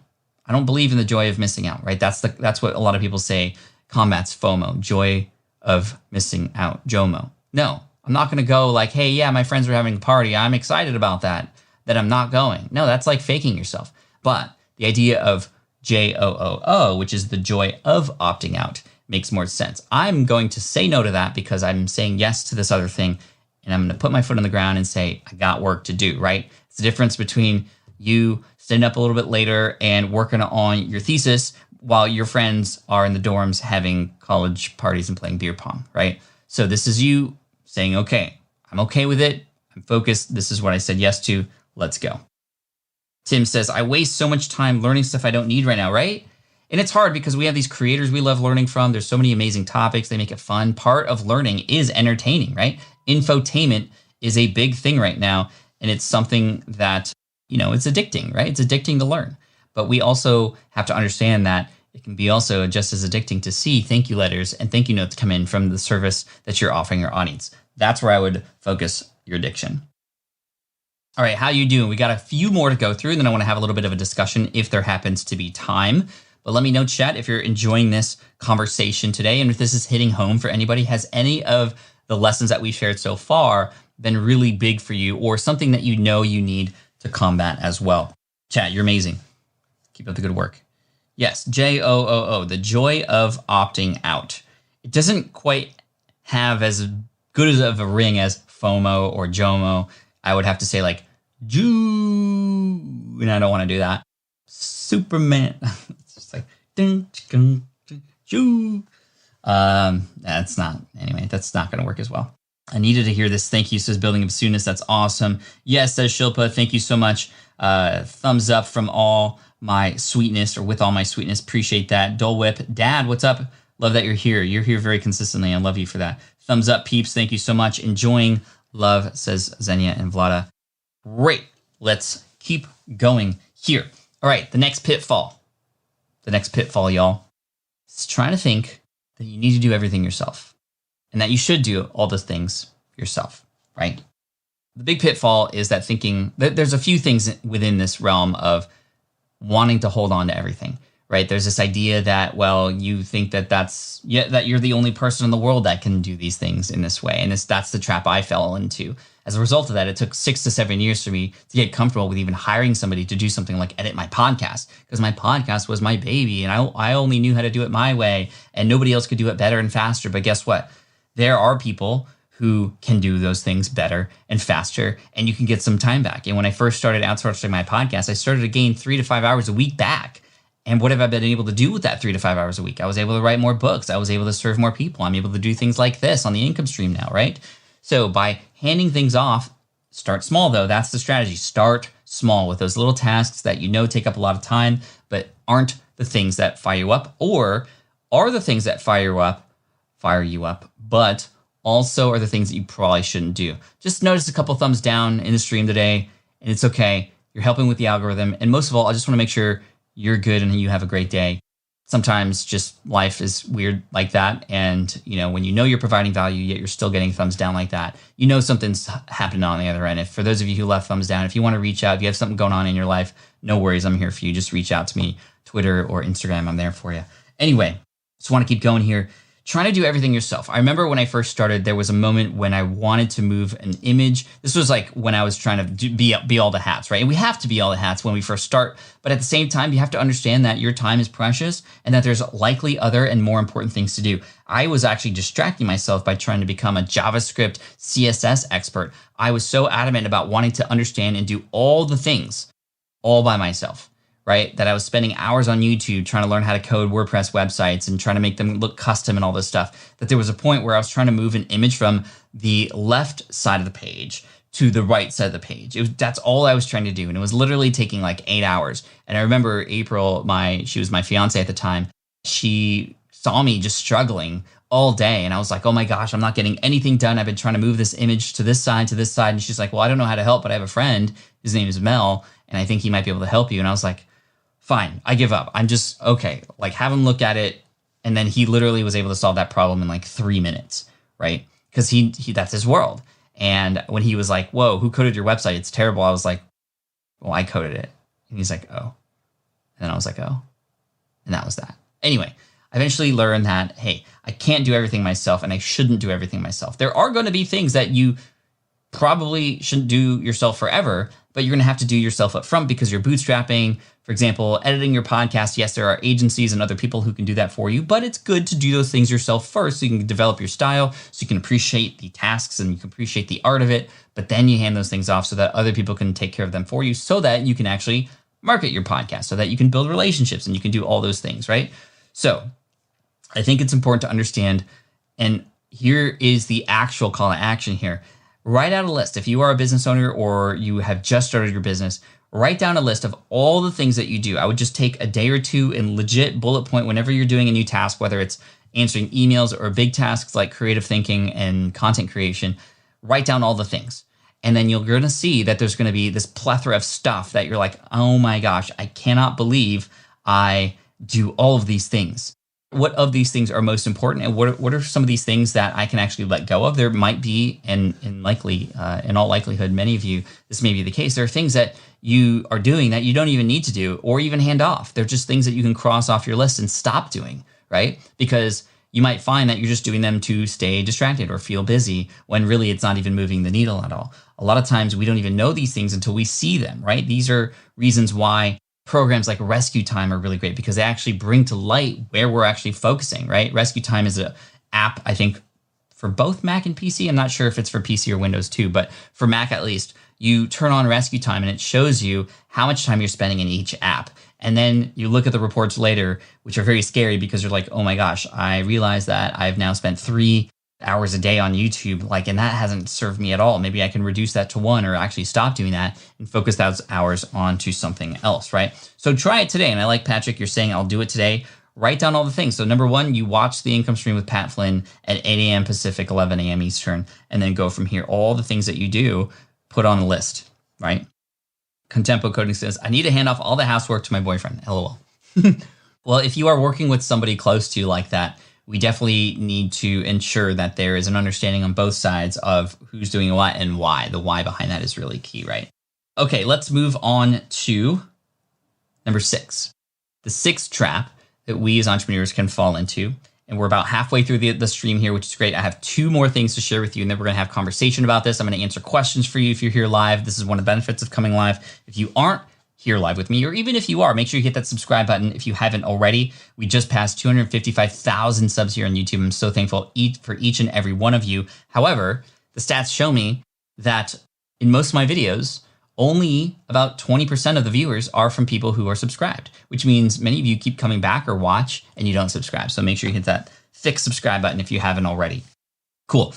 I don't believe in the joy of missing out, right? That's what a lot of people say combats FOMO, joy of missing out, JOMO. No, I'm not going to go like, hey, yeah, my friends are having a party. I'm excited about that I'm not going. No, that's like faking yourself. But the idea of JOOO, which is the joy of opting out, makes more sense. I'm going to say no to that because I'm saying yes to this other thing and I'm going to put my foot on the ground and say, I got work to do, right? It's the difference between you staying up a little bit later and working on your thesis while your friends are in the dorms having college parties and playing beer pong, right? So this is you saying, okay, I'm okay with it. I'm focused. This is what I said yes to. Let's go. Tim says, I waste so much time learning stuff I don't need right now, right? And it's hard because we have these creators we love learning from. There's so many amazing topics. They make it fun. Part of learning is entertaining, right? Infotainment is a big thing right now. And it's something that, it's addicting, right? It's addicting to learn. But we also have to understand that it can be also just as addicting to see thank you letters and thank you notes come in from the service that you're offering your audience. That's where I would focus your addiction. All right, how you doing? We got a few more to go through, and then I want to have a little bit of a discussion if there happens to be time. But let me know, chat, if you're enjoying this conversation today and if this is hitting home for anybody. Has any of the lessons that we've shared so far been really big for you or something that you need to combat as well? Chat, you're amazing. Keep up the good work. Yes, JOOO, the joy of opting out. It doesn't quite have as good of a ring as FOMO or JOMO. I would have to say like, Joo, and I don't want to do that. Superman. It's just like, Joo. That's not going to work as well. I needed to hear this. Thank you, says Building of Soonness. That's awesome. Yes, says Shilpa. Thank you so much. Thumbs up from all my sweetness or with all my sweetness. Appreciate that. Dole Whip. Dad, what's up? Love that you're here. You're here very consistently. I love you for that. Thumbs up, peeps. Thank you so much. Enjoying. Love, says Xenia and Vlada. Great. Let's keep going here. All right, the next pitfall. The next pitfall, y'all, is trying to think that you need to do everything yourself and that you should do all the things yourself, right? The big pitfall is that thinking that there's a few things within this realm of wanting to hold on to everything, right? There's this idea that, well, you think that that you're the only person in the world that can do these things in this way. And that's the trap I fell into. As a result of that, it took 6 to 7 years for me to get comfortable with even hiring somebody to do something like edit my podcast, because my podcast was my baby and I only knew how to do it my way and nobody else could do it better and faster. But guess what? There are people who can do those things better and faster, and you can get some time back. And when I first started outsourcing my podcast, I started to gain 3 to 5 hours a week back. And what have I been able to do with that 3 to 5 hours a week? I was able to write more books. I was able to serve more people. I'm able to do things like this on the income stream now, right? So by handing things off, start small though. That's the strategy. Start small with those little tasks that take up a lot of time, but aren't the things that fire you up, or are the things that fire you up, but also are the things that you probably shouldn't do. Just notice a couple thumbs down in the stream today, and it's okay. You're helping with the algorithm. And most of all, I just want to make sure you're good and you have a great day. Sometimes just life is weird like that. And, when you're providing value, yet you're still getting thumbs down like that, something's happening on the other end. If for those of you who left thumbs down, if you want to reach out, if you have something going on in your life, no worries. I'm here for you. Just reach out to me, Twitter or Instagram. I'm there for you. Anyway, just want to keep going here. Trying to do everything yourself. I remember when I first started, there was a moment when I wanted to move an image. This was like when I was trying to be all the hats, right? And we have to be all the hats when we first start. But at the same time, you have to understand that your time is precious and that there's likely other and more important things to do. I was actually distracting myself by trying to become a JavaScript CSS expert. I was so adamant about wanting to understand and do all the things all by myself, right? That I was spending hours on YouTube trying to learn how to code WordPress websites and trying to make them look custom and all this stuff, that there was a point where I was trying to move an image from the left side of the page to the right side of the page. That's all I was trying to do. And it was literally taking like 8 hours. And I remember April, she was my fiance at the time. She saw me just struggling all day. And I was like, oh my gosh, I'm not getting anything done. I've been trying to move this image to this side, to this side. And she's like, well, I don't know how to help, but I have a friend. His name is Mel. And I think he might be able to help you. And I was like, fine, I give up. I'm just, okay, like have him look at it. And then he literally was able to solve that problem in like 3 minutes, right? Because he that's his world. And when he was like, whoa, who coded your website? It's terrible. I was like, well, I coded it. And he's like, oh. And then I was like, oh. And that was that. Anyway, I eventually learned that, hey, I can't do everything myself and I shouldn't do everything myself. There are going to be things that you probably shouldn't do yourself forever but you're going to have to do yourself up front because you're bootstrapping. For example, editing your podcast. Yes, there are agencies and other people who can do that for you, but it's good to do those things yourself first so you can develop your style, so you can appreciate the tasks and you can appreciate the art of it. But then you hand those things off so that other people can take care of them for you so that you can actually market your podcast, so that you can build relationships and you can do all those things, right? So I think it's important to understand, and here is the actual call to action here. Write out a list. If you are a business owner or you have just started your business, write down a list of all the things that you do. I would just take a day or two and legit bullet point whenever you're doing a new task, whether it's answering emails or big tasks like creative thinking and content creation. Write down all the things. And then you're going to see that there's going to be this plethora of stuff that you're like, oh my gosh, I cannot believe I do all of these things. What of these things are most important, and what are some of these things that I can actually let go of? There might be, and in all likelihood, many of you, this may be the case. There are things that you are doing that you don't even need to do or even hand off. They're just things that you can cross off your list and stop doing, right? Because you might find that you're just doing them to stay distracted or feel busy when really it's not even moving the needle at all. A lot of times we don't even know these things until we see them, right? These are reasons why programs like Rescue Time are really great, because they actually bring to light where we're actually focusing, right? Rescue Time is an app, I think, for both Mac and PC. I'm not sure if it's for PC or Windows too, but for Mac at least, you turn on Rescue Time and it shows you how much time you're spending in each app. And then you look at the reports later, which are very scary because you're like, oh my gosh, I realize that I've now spent 3 hours a day on YouTube, and that hasn't served me at all. Maybe I can reduce that to 1 or actually stop doing that and focus those hours onto something else, right? So try it today. And I like, Patrick, you're saying I'll do it today. Write down all the things. So number 1, you watch the Income Stream with Pat Flynn at 8 a.m. Pacific, 11 a.m. Eastern, and then go from here. All the things that you do, put on a list, right? Contempo Coding says, I need to hand off all the housework to my boyfriend. LOL. Well, if you are working with somebody close to you like that, we definitely need to ensure that there is an understanding on both sides of who's doing what and why. The why behind that is really key, right? Okay, let's move on to number 6. The 6th trap that we as entrepreneurs can fall into. And we're about halfway through the stream here, which is great. I have 2 more things to share with you, and then we're going to have conversation about this. I'm going to answer questions for you if you're here live. This is one of the benefits of coming live. If you aren't here live with me, or even if you are, make sure you hit that subscribe button if you haven't already. We just passed 255,000 subs here on YouTube. I'm so thankful for each and every one of you. However, the stats show me that in most of my videos, only about 20% of the viewers are from people who are subscribed, which means many of you keep coming back or watch and you don't subscribe. So make sure you hit that thick subscribe button if you haven't already. Cool.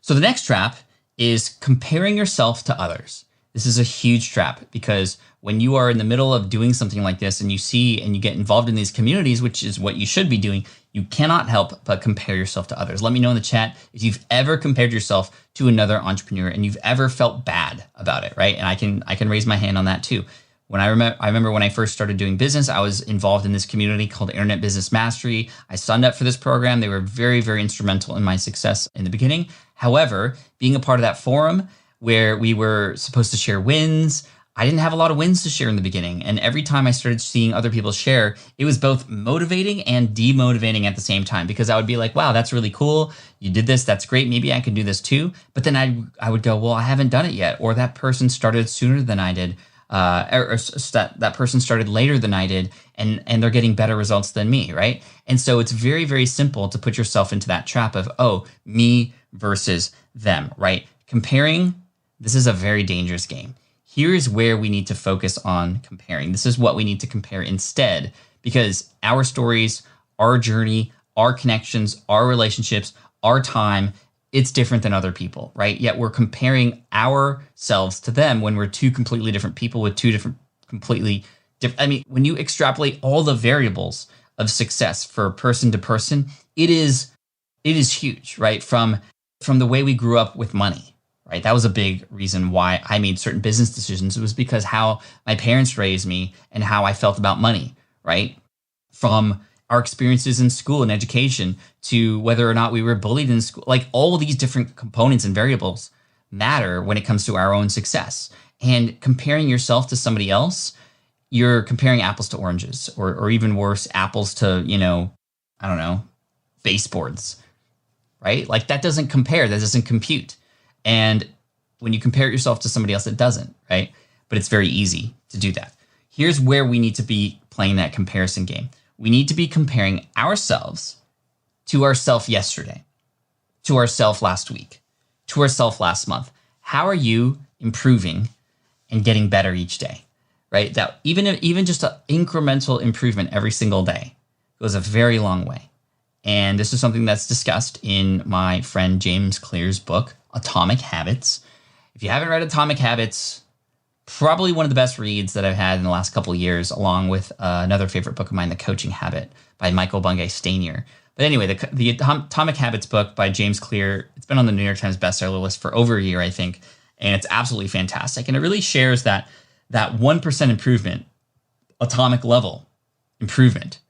So the next trap is comparing yourself to others. This is a huge trap because when you are in the middle of doing something like this and you see and you get involved in these communities, which is what you should be doing, you cannot help but compare yourself to others. Let me know in the chat if you've ever compared yourself to another entrepreneur and you've ever felt bad about it, right? And I can raise my hand on that too. I remember when I first started doing business, I was involved in this community called Internet Business Mastery. I signed up for this program. They were very, very instrumental in my success in the beginning. However, being a part of that forum where we were supposed to share wins, I didn't have a lot of wins to share in the beginning. And every time I started seeing other people share, it was both motivating and demotivating at the same time, because I would be like, wow, that's really cool. You did this. That's great. Maybe I can do this too. But then I would go, well, I haven't done it yet. Or that person started sooner than I did. That person started later than I did, and they're getting better results than me, right? And so it's very, very simple to put yourself into that trap of, oh, me versus them, right? Comparing, this is a very dangerous game. Here's where we need to focus on comparing. This is what we need to compare instead, because our stories, our journey, our connections, our relationships, our time, it's different than other people, right? Yet we're comparing ourselves to them when we're 2 completely different people with 2 different, completely different. I mean, when you extrapolate all the variables of success for person to person, it is huge, right? From the way we grew up with money, right? That was a big reason why I made certain business decisions. It was because how my parents raised me and how I felt about money, right? From our experiences in school and education to whether or not we were bullied in school, like all these different components and variables matter when it comes to our own success. And comparing yourself to somebody else, you're comparing apples to oranges, or even worse, apples to, baseboards, right? Like that doesn't compare, that doesn't compute. And when you compare yourself to somebody else, it doesn't, right? but it's very easy to do that. Here's where we need to be playing that comparison game. We need to be comparing ourselves to ourself yesterday, to ourself last week, to ourself last month. How are you improving and getting better each day, right? That even just an incremental improvement every single day goes a very long way. And this is something that's discussed in my friend James Clear's book, Atomic Habits. If you haven't read Atomic Habits, probably one of the best reads that I've had in the last couple of years, along with another favorite book of mine, The Coaching Habit by Michael Bungay Stanier. But anyway, the Atomic Habits book by James Clear, it's been on the New York Times bestseller list for over a year, I think, and it's absolutely fantastic. And it really shares that 1% improvement, atomic level improvement,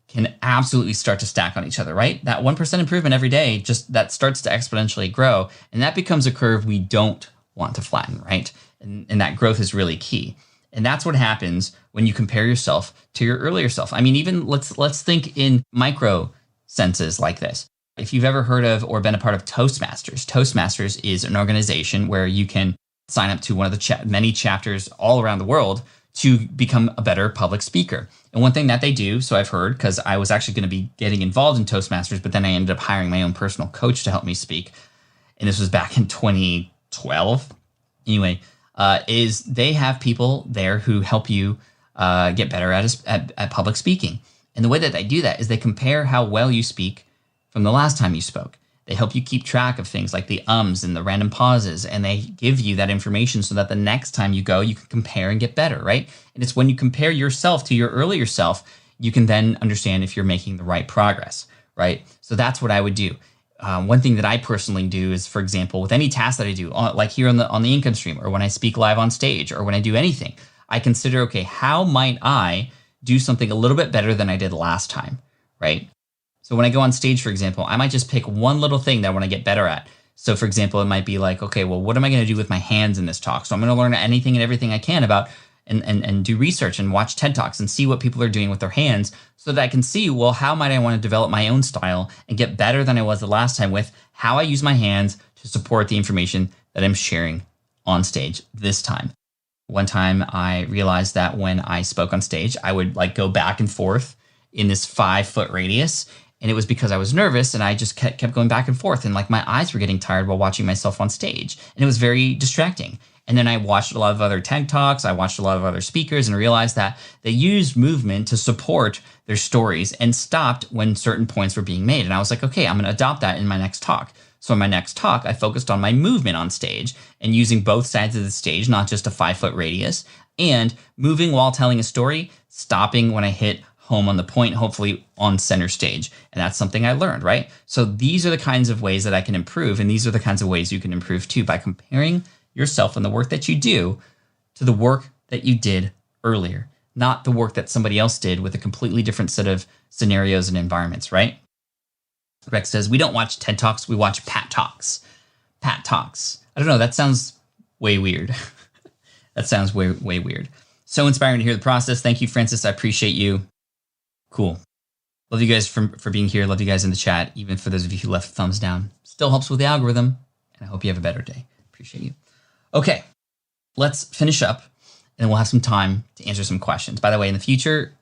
can absolutely start to stack on each other, right? That 1% improvement every day, just that starts to exponentially grow, and that becomes a curve we don't want to flatten, right? And that growth is really key. And that's what happens when you compare yourself to your earlier self. I mean, even let's think in micro senses like this. If you've ever heard of or been a part of Toastmasters is an organization where you can sign up to one of the many chapters all around the world to become a better public speaker. And one thing that they do, so I've heard, because I was actually going to be getting involved in Toastmasters, but then I ended up hiring my own personal coach to help me speak. And this was back in 2012. Anyway, is they have people there who help you get better at public speaking. And the way that they do that is they compare how well you speak from the last time you spoke. They help you keep track of things like the ums and the random pauses, and they give you that information so that the next time you go, you can compare and get better, right? And it's when you compare yourself to your earlier self, you can then understand if you're making the right progress, right? So that's what I would do. One thing that I personally do is, for example, with any task that I do, like here on the income stream, or when I speak live on stage, or when I do anything, I consider, okay, how might I do something a little bit better than I did last time, right? So when I go on stage, for example, I might just pick one little thing that I want to get better at. So for example, it might be like, okay, well, what am I going to do with my hands in this talk? So I'm going to learn anything and everything I can about and do research and watch TED Talks and see what people are doing with their hands so that I can see, well, how might I want to develop my own style and get better than I was the last time with how I use my hands to support the information that I'm sharing on stage this time. One time I realized that when I spoke on stage, I would like go back and forth in this 5-foot radius. And it was because I was nervous and I just kept going back and forth. And like my eyes were getting tired while watching myself on stage. And it was very distracting. And then I watched a lot of other TED Talks. I watched a lot of other speakers and realized that they used movement to support their stories and stopped when certain points were being made. And I was like, okay, I'm going to adopt that in my next talk. So in my next talk, I focused on my movement on stage and using both sides of the stage, not just a 5-foot radius, and moving while telling a story, stopping when I hit home on the point, hopefully on center stage. And that's something I learned, right? So these are the kinds of ways that I can improve. And these are the kinds of ways you can improve too, by comparing yourself and the work that you do to the work that you did earlier, not the work that somebody else did with a completely different set of scenarios and environments, right? Rex says, we don't watch TED Talks, we watch Pat Talks. Pat Talks. I don't know, that sounds way weird. That sounds way weird. So inspiring to hear the process. Thank you, Francis. I appreciate you. Cool. Love you guys for being here. Love you guys in the chat, even for those of you who left thumbs down. Still helps with the algorithm. And I hope you have a better day. Appreciate you. Okay, let's finish up, and then we'll have some time to answer some questions. By the way, in the future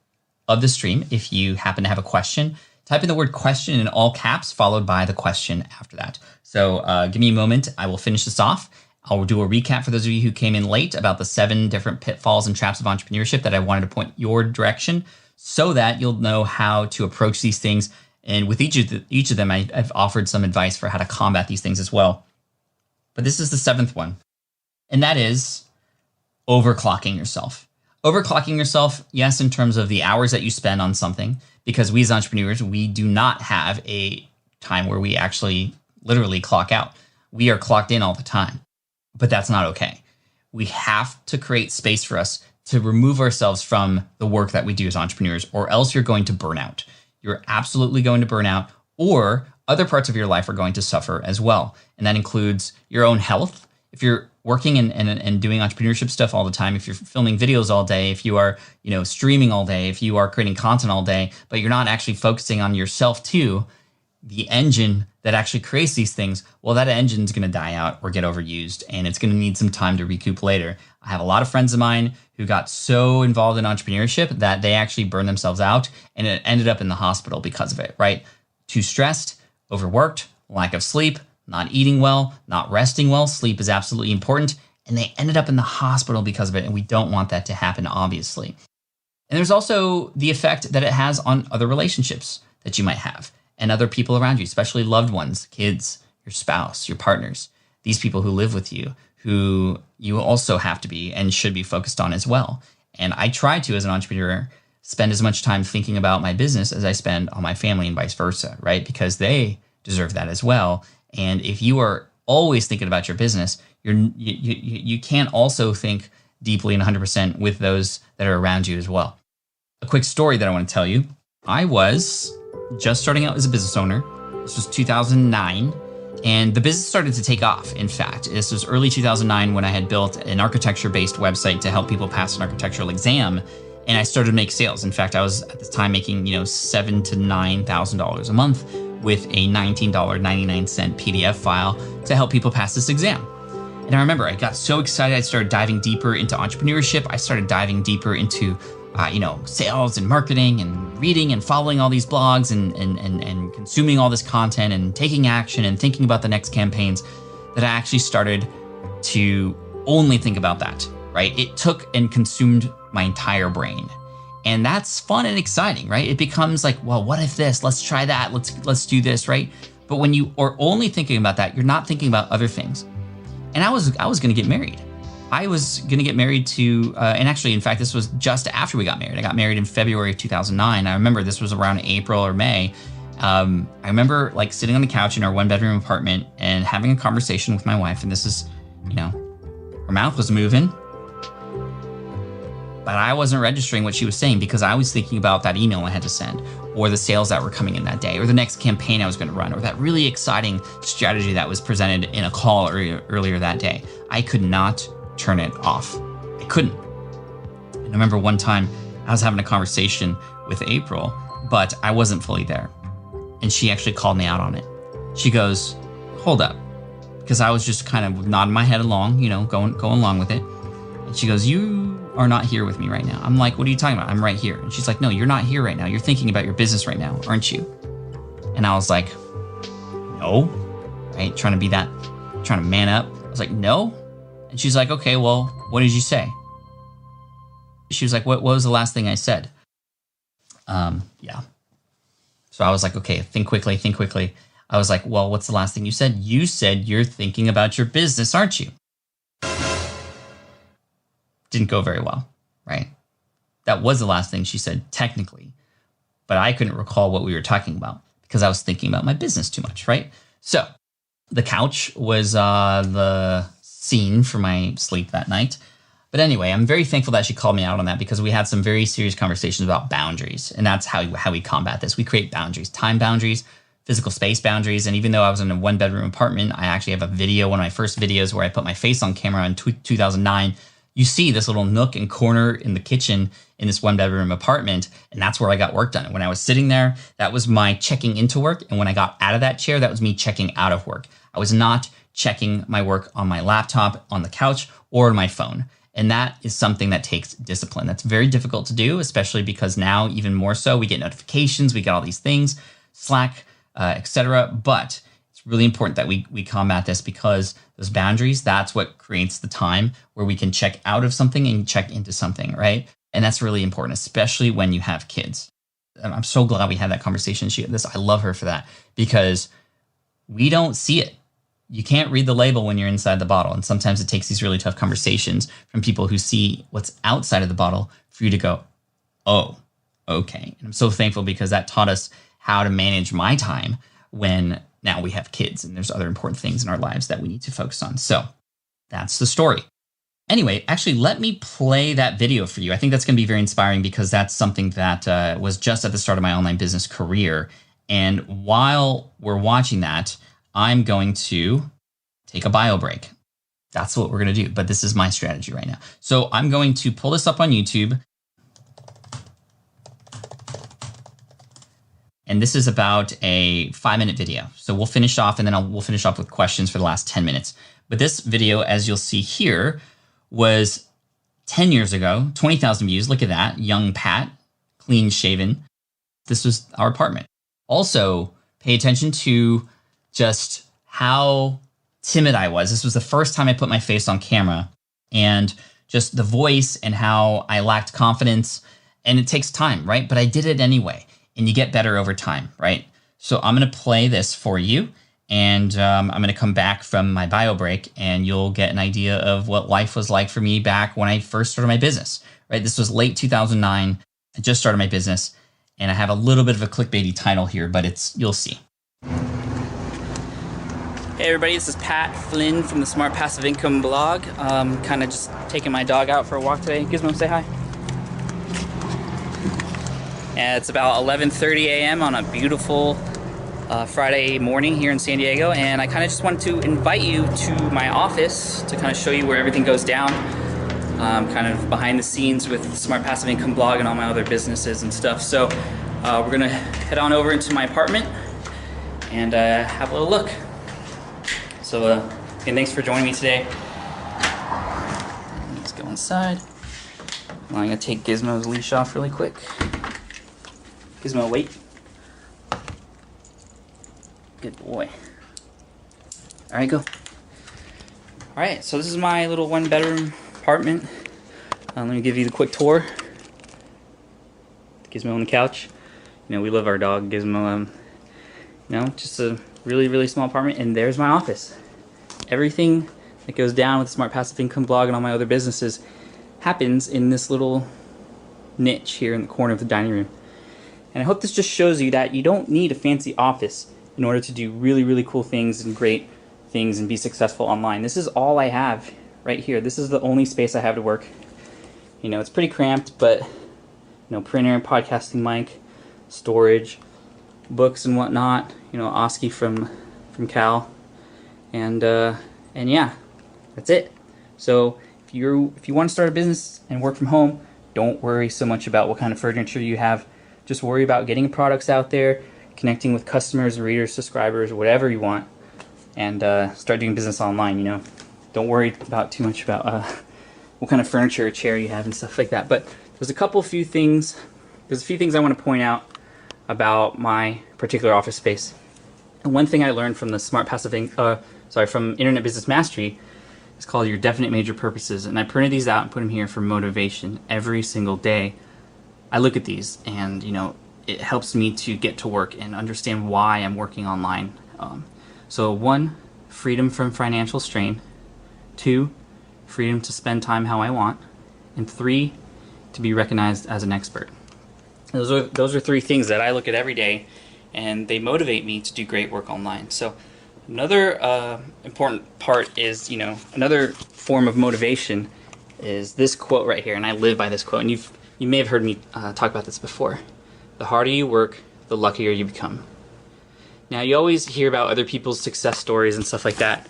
of the stream, if you happen to have a question, type in the word question in all caps, followed by the question after that. So give me a moment. I will finish this off. I'll do a recap for those of you who came in late about the 7 different pitfalls and traps of entrepreneurship that I wanted to point your direction, so that you'll know how to approach these things. And with each of them, I've offered some advice for how to combat these things as well. But this is the 7th one, and that is overclocking yourself. Overclocking yourself, yes, in terms of the hours that you spend on something, because we as entrepreneurs, we do not have a time where we actually literally clock out. We are clocked in all the time, but that's not okay. We have to create space for us to remove ourselves from the work that we do as entrepreneurs, or else you're going to burn out. You're absolutely going to burn out, or other parts of your life are going to suffer as well. And that includes your own health. If you're working and doing entrepreneurship stuff all the time, if you're filming videos all day, if you are, streaming all day, if you are creating content all day, but you're not actually focusing on yourself too, the engine that actually creates these things, well, that engine's going to die out or get overused, and it's going to need some time to recoup later. I have a lot of friends of mine who got so involved in entrepreneurship that they actually burned themselves out, and it ended up in the hospital because of it, right? Too stressed, overworked, lack of sleep, not eating well, not resting well. Sleep is absolutely important. And they ended up in the hospital because of it. And we don't want that to happen, obviously. And there's also the effect that it has on other relationships that you might have and other people around you, especially loved ones, kids, your spouse, your partners, these people who live with you, who you also have to be and should be focused on as well. And I try to, as an entrepreneur, spend as much time thinking about my business as I spend on my family and vice versa, right? Because they deserve that as well. And if you are always thinking about your business, you can't also think deeply and 100% with those that are around you as well. A quick story that I want to tell you. I was just starting out as a business owner. This was 2009, and the business started to take off. In fact, this was early 2009 when I had built an architecture-based website to help people pass an architectural exam, and I started to make sales. In fact, I was at the time making $7,000 to $9,000 a month with a $19.99 PDF file to help people pass this exam. And I remember I got so excited. I started diving deeper into entrepreneurship. I started diving deeper into sales and marketing and reading and following all these blogs and consuming all this content and taking action and thinking about the next campaigns, that I actually started to only think about that, right? It took and consumed my entire brain. And that's fun and exciting, right? It becomes like, well, what if this? Let's try that. Let's do this, right? But when you are only thinking about that, you're not thinking about other things. And I was going to get married. I was going to get married to, and actually, in fact, this was just after we got married. I got married in February of 2009. I remember this was around April or May. I remember like sitting on the couch in our 1-bedroom apartment and having a conversation with my wife. And this is, her mouth was moving, but I wasn't registering what she was saying because I was thinking about that email I had to send, or the sales that were coming in that day, or the next campaign I was going to run, or that really exciting strategy that was presented in a call earlier that day. I could not turn it off. I couldn't. And I remember one time I was having a conversation with April, but I wasn't fully there. And she actually called me out on it. She goes, hold up. Because I was just kind of nodding my head along, going along with it. And she goes, you are not here with me right now. I'm like, what are you talking about? I'm right here. And she's like, no, you're not here right now. You're thinking about your business right now, aren't you? And I was like, no, right? Trying to man up. I was like, no. And she's like, okay, well, what did you say? She was like, what was the last thing I said? Yeah. So I was like, okay, think quickly. I was like, well, what's the last thing you said? You said you're thinking about your business, aren't you? Didn't go very well, right? That was the last thing she said, technically. But I couldn't recall what we were talking about because I was thinking about my business too much, right? So the couch was the scene for my sleep that night. But anyway, I'm very thankful that she called me out on that because we had some very serious conversations about boundaries. And that's how we combat this. We create boundaries, time boundaries, physical space boundaries. And even though I was in a 1-bedroom apartment, I actually have a video, one of my first videos where I put my face on camera in 2009. You see this little nook and corner in the kitchen in this 1-bedroom apartment. And that's where I got work done. And when I was sitting there, that was my checking into work. And when I got out of that chair, that was me checking out of work. I was not checking my work on my laptop, on the couch, or on my phone. And that is something that takes discipline. That's very difficult to do, especially because now, even more so, we get notifications, we get all these things, Slack, etc. But it's really important that we combat this because those boundaries, that's what creates the time where we can check out of something and check into something, right? And that's really important, especially when you have kids. And I'm so glad we had that conversation. I love her for that because we don't see it. You can't read the label when you're inside the bottle. And sometimes it takes these really tough conversations from people who see what's outside of the bottle for you to go, oh, okay. And I'm so thankful because that taught us how to manage my time when now we have kids and there's other important things in our lives that we need to focus on. So that's the story. Anyway, actually, let me play that video for you. I think that's going to be very inspiring because that's something that was just at the start of my online business career. And while we're watching that, I'm going to take a bio break. That's what we're going to do. But this is my strategy right now. So I'm going to pull this up on YouTube. And this is about a 5-minute video. So we'll finish off, and then we'll finish off with questions for the last 10 minutes. But this video, as you'll see here, was 10 years ago, 20,000 views. Look at that. Young Pat, clean shaven. This was our apartment. Also, pay attention to just how timid I was. This was the first time I put my face on camera, and just the voice and how I lacked confidence. And it takes time, right? But I did it anyway. And you get better over time, right? So I'm going to play this for you, and I'm going to come back from my bio break, and you'll get an idea of what life was like for me back when I first started my business, right? This was late 2009. I just started my business, and I have a little bit of a clickbaity title here, but you'll see. Hey everybody, this is Pat Flynn from the Smart Passive Income blog. Kind of just taking my dog out for a walk today. Gizmo, say hi. And it's about 11:30 a.m. on a beautiful Friday morning here in San Diego, and I kind of just wanted to invite you to my office to kind of show you where everything goes down, kind of behind the scenes with the Smart Passive Income blog and all my other businesses and stuff. So we're gonna head on over into my apartment and have a little look. So again, thanks for joining me today. Let's go inside. Well, I'm gonna take Gizmo's leash off really quick. Gizmo, wait. Good boy. All right, go. All right, so this is my little 1-bedroom apartment. Let me give you the quick tour. Gizmo on the couch. You know, we love our dog, Gizmo. You know, just a really, really small apartment, and there's my office. Everything that goes down with the Smart Passive Income blog and all my other businesses happens in this little niche here in the corner of the dining room. And I hope this just shows you that you don't need a fancy office in order to do really, really cool things and great things and be successful online. This is all I have right here. This is the only space I have to work. You know, it's pretty cramped, but, you know, printer, podcasting mic, storage, books and whatnot. You know, Oski from Cal. And yeah, that's it. So if you want to start a business and work from home, don't worry so much about what kind of furniture you have. Just worry about getting products out there, connecting with customers, readers, subscribers, whatever you want, and start doing business online. You know, don't worry about too much about what kind of furniture or chair you have and stuff like that. But there's a few things I want to point out about my particular office space. And one thing I learned from the from Internet Business Mastery is called your definite major purposes, and I printed these out and put them here for motivation every single day. I look at these, and you know, it helps me to get to work and understand why I'm working online. So 1, freedom from financial strain. 2, freedom to spend time how I want. And 3, to be recognized as an expert. Those are 3 things that I look at every day, and they motivate me to do great work online. So another important part is, you know, another form of motivation is this quote right here, and I live by this quote, and you may have heard me talk about this before. The harder you work, the luckier you become. Now, you always hear about other people's success stories and stuff like that.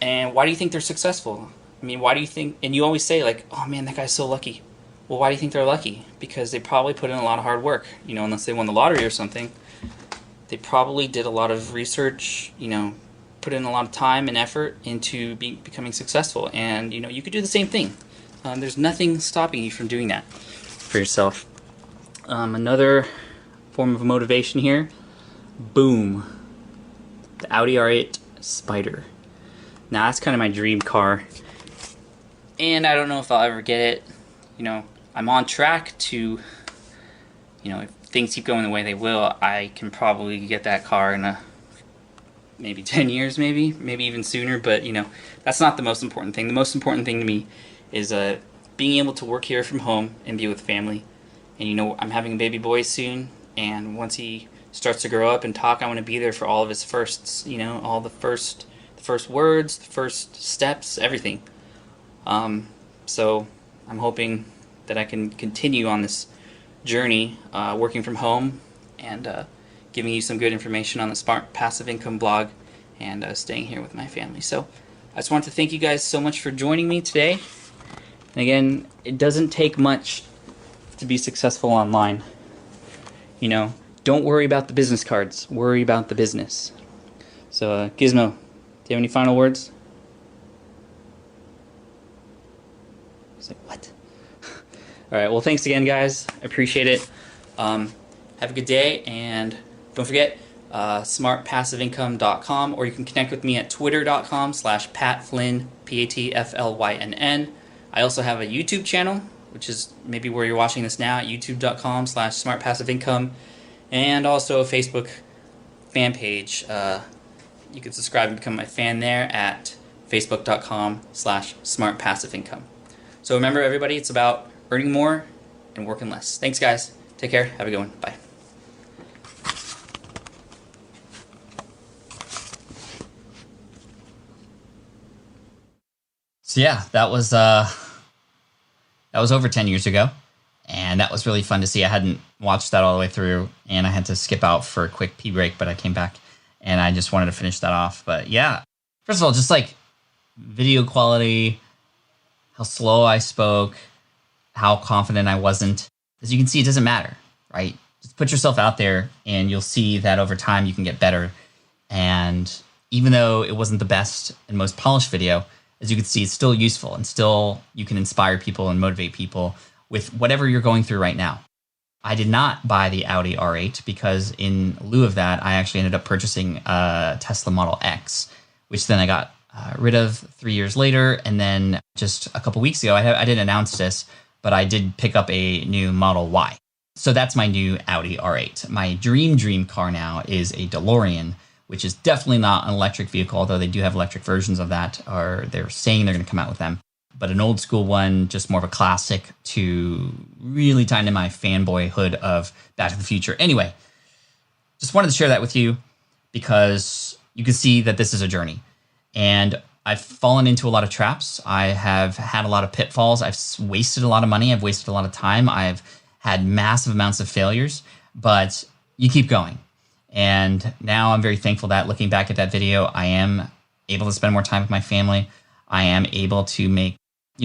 And why do you think they're successful? I mean, why do you think, and you always say like, oh man, that guy's so lucky. Well, why do you think they're lucky? Because they probably put in a lot of hard work, you know, unless they won the lottery or something. They probably did a lot of research, you know, put in a lot of time and effort into becoming successful. And, you know, you could do the same thing. There's nothing stopping you from doing that for yourself. Another form of motivation here, boom, the Audi R8 Spider. Now that's kind of my dream car, and I don't know if I'll ever get it. You know, I'm on track to, you know, if things keep going the way they will, I can probably get that car in maybe 10 years, maybe even sooner, but you know, that's not the most important thing. The most important thing to me is being able to work here from home and be with family. And you know, I'm having a baby boy soon, and once he starts to grow up and talk, I want to be there for all of his firsts, you know, all the first words, the first steps, everything. So I'm hoping that I can continue on this journey, working from home and giving you some good information on the Smart Passive Income blog and staying here with my family. So I just want to thank you guys so much for joining me today. And again, it doesn't take much to be successful online. You know, don't worry about the business cards. Worry about the business. So, Gizmo, do you have any final words? He's like, what? All right, well, thanks again, guys. I appreciate it. Have a good day, and don't forget, smartpassiveincome.com, or you can connect with me at twitter.com/PatFlynn, PATFLYNN. I also have a YouTube channel, which is maybe where you're watching this now, at youtube.com/smartpassiveincome, and also a Facebook fan page. You can subscribe and become my fan there at facebook.com/smartpassiveincome. So remember, everybody, it's about earning more and working less. Thanks, guys. Take care. Have a good one. Bye. So yeah, that was over 10 years ago, and that was really fun to see. I hadn't watched that all the way through, and I had to skip out for a quick pee break, but I came back, and I just wanted to finish that off. But yeah, first of all, just like video quality, how slow I spoke, how confident I wasn't. As you can see, it doesn't matter, right? Just put yourself out there, and you'll see that over time you can get better. And even though it wasn't the best and most polished video, as you can see, it's still useful, and still you can inspire people and motivate people with whatever you're going through right now. I did not buy the Audi R8 because in lieu of that, I actually ended up purchasing a Tesla Model X, which then I got rid of 3 years later. And then just a couple weeks ago, I didn't announce this, but I did pick up a new Model Y. So that's my new Audi R8. My dream car now is a DeLorean, which is definitely not an electric vehicle, although they do have electric versions of that, or they're saying they're going to come out with them. But an old school one, just more of a classic to really tie into my fanboyhood of Back to the Future. Anyway, just wanted to share that with you because you can see that this is a journey. And I've fallen into a lot of traps. I have had a lot of pitfalls. I've wasted a lot of money. I've wasted a lot of time. I've had massive amounts of failures, but you keep going. And now I'm very thankful that looking back at that video, I am able to spend more time with my family. I am able to make,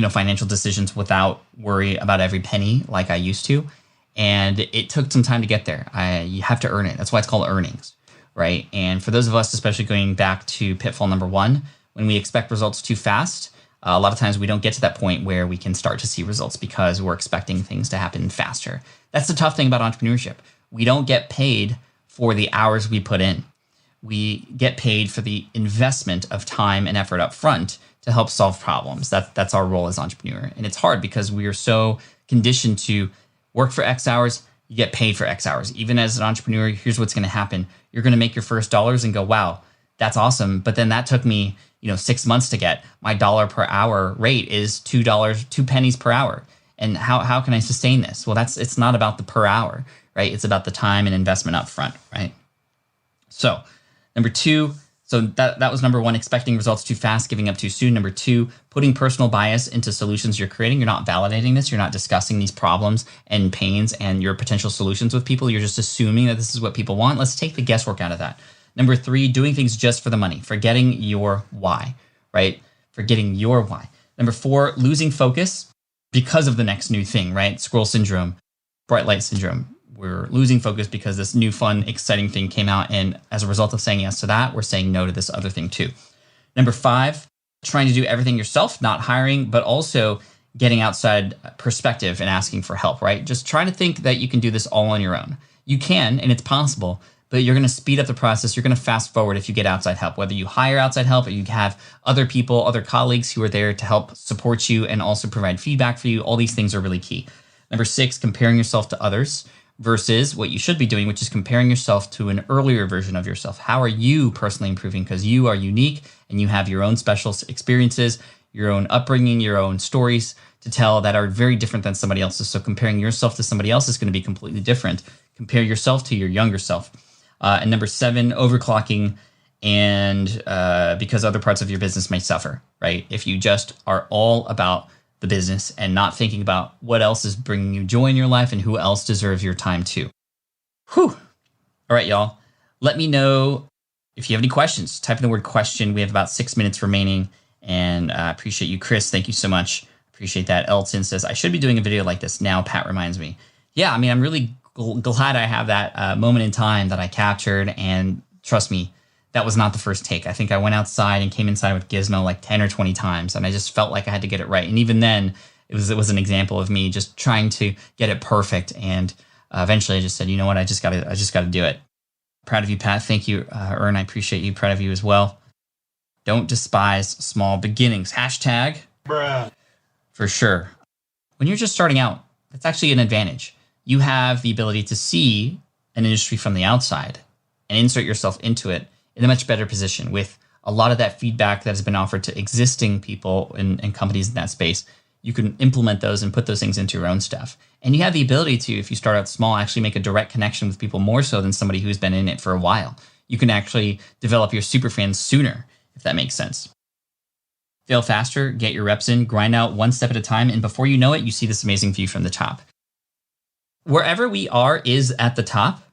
financial decisions without worry about every penny like I used to. And it took some time to get there. You have to earn it. That's why it's called earnings, right? And for those of us, especially going back to pitfall number 1, when we expect results too fast, a lot of times we don't get to that point where we can start to see results because we're expecting things to happen faster. That's the tough thing about entrepreneurship. We don't get paid for the hours we put in. We get paid for the investment of time and effort up front to help solve problems. That's our role as entrepreneur. And it's hard because we are so conditioned to work for X hours, you get paid for X hours. Even as an entrepreneur, here's what's going to happen. You're going to make your first dollars and go, wow, that's awesome. But then that took me 6 months to get. My dollar per hour rate is $2, 2 pennies per hour. And how can I sustain this? Well, it's not about the per hour, right? It's about the time and investment up front, right? So number 2, so that was number 1, expecting results too fast, giving up too soon. Number 2, putting personal bias into solutions you're creating. You're not validating this. You're not discussing these problems and pains and your potential solutions with people. You're just assuming that this is what people want. Let's take the guesswork out of that. Number 3, doing things just for the money, forgetting your why, right? Forgetting your why. Number 4, losing focus because of the next new thing, right? Squirrel syndrome, bright light syndrome. We're losing focus because this new fun, exciting thing came out. And as a result of saying yes to that, we're saying no to this other thing too. Number 5, trying to do everything yourself, not hiring, but also getting outside perspective and asking for help, right? Just try to think that you can do this all on your own. You can, and it's possible, but you're going to speed up the process. You're going to fast forward if you get outside help, whether you hire outside help or you have other people, other colleagues who are there to help support you and also provide feedback for you. All these things are really key. Number 6, comparing yourself to others versus what you should be doing, which is comparing yourself to an earlier version of yourself. How are you personally improving? Because you are unique and you have your own special experiences, your own upbringing, your own stories to tell that are very different than somebody else's. So comparing yourself to somebody else is going to be completely different. Compare yourself to your younger self. And number 7, overclocking, and because other parts of your business may suffer, right? If you just are all about the business and not thinking about what else is bringing you joy in your life and who else deserves your time too. Whew. All right, y'all. Let me know if you have any questions. Type in the word question. We have about 6 minutes remaining, and I appreciate you, Chris. Thank you so much. Appreciate that. Elton says, I should be doing a video like this now. Pat reminds me. Yeah, I mean, I'm really glad I have that moment in time that I captured. And trust me, that was not the first take. I think I went outside and came inside with Gizmo like 10 or 20 times, and I just felt like I had to get it right. And even then, it was an example of me just trying to get it perfect. And eventually, I just said, you know what, I just got to do it. Proud of you, Pat. Thank you, Ern. I appreciate you. Proud of you as well. Don't despise small beginnings. Hashtag. Bruh. For sure. When you're just starting out, that's actually an advantage. You have the ability to see an industry from the outside and insert yourself into it in a much better position with a lot of that feedback that has been offered to existing people and companies in that space. You can implement those and put those things into your own stuff. And you have the ability to, if you start out small, actually make a direct connection with people more so than somebody who's been in it for a while. You can actually develop your super fans sooner, if that makes sense. Fail faster, get your reps in, grind out one step at a time, and before you know it, you see this amazing view from the top. Wherever we are is at the top,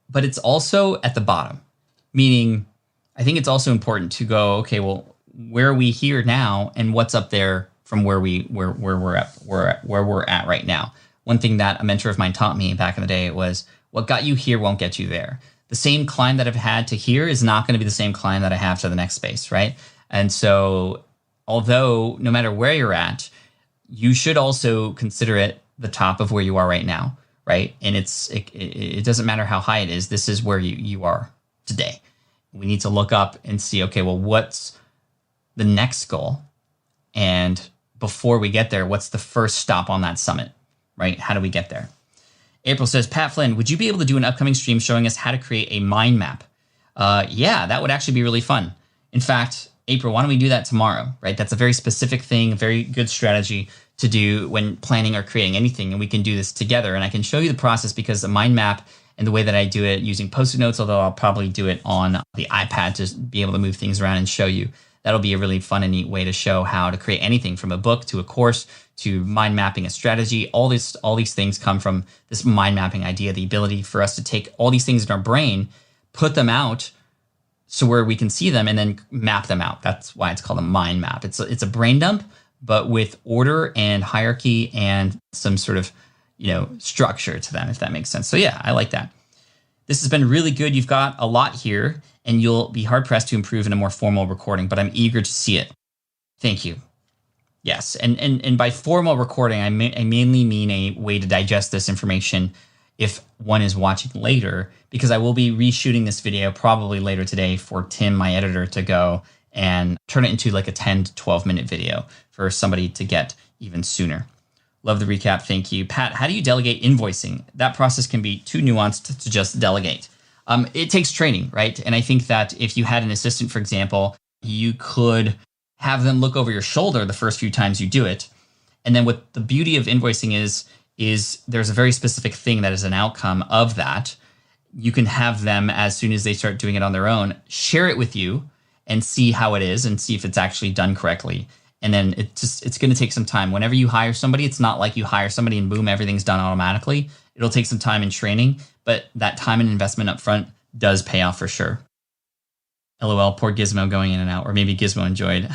but it's also at the bottom. Meaning, I think it's also important to go, okay, well, where are we here now, and what's up there from where we're at right now? One thing that a mentor of mine taught me back in the day was, what got you here won't get you there. The same climb that I've had to here is not going to be the same climb that I have to the next space, right? And so, although no matter where you're at, you should also consider it the top of where you are right now, right? And it doesn't matter how high it is. This is where you are today. We need to look up and see, okay, well, what's the next goal? And before we get there, what's the first stop on that summit, right? How do we get there? April says, Pat Flynn, would you be able to do an upcoming stream showing us how to create a mind map? Yeah, that would actually be really fun. In fact, April, why don't we do that tomorrow, right? That's a very specific thing, a very good strategy to do when planning or creating anything. And we can do this together. And I can show you the process because the mind map and the way that I do it using Post-it notes, although I'll probably do it on the iPad to be able to move things around and show you. That'll be a really fun and neat way to show how to create anything from a book to a course to mind mapping a strategy. All these things come from this mind mapping idea, the ability for us to take all these things in our brain, put them out so where we can see them and then map them out. That's why it's called a mind map. It's a brain dump, but with order and hierarchy and some sort of, structure to them, if that makes sense. So yeah, I like that. This has been really good. You've got a lot here, and you'll be hard-pressed to improve in a more formal recording, but I'm eager to see it. Thank you. Yes, and by formal recording, I mainly mean a way to digest this information if one is watching later, because I will be reshooting this video probably later today for Tim, my editor, to go and turn it into like a 10 to 12-minute video for somebody to get even sooner. Love the recap. Thank you. Pat, how do you delegate invoicing? That process can be too nuanced to just delegate. It takes training, right? And I think that if you had an assistant, for example, you could have them look over your shoulder the first few times you do it. And then what the beauty of invoicing is there's a very specific thing that is an outcome of that. You can have them, as soon as they start doing it on their own, share it with you and see how it is and see if it's actually done correctly. And then it's going to take some time. Whenever you hire somebody, it's not like you hire somebody and boom, everything's done automatically. It'll take some time and training, but that time and investment up front does pay off for sure. LOL, poor Gizmo going in and out, or maybe Gizmo enjoyed.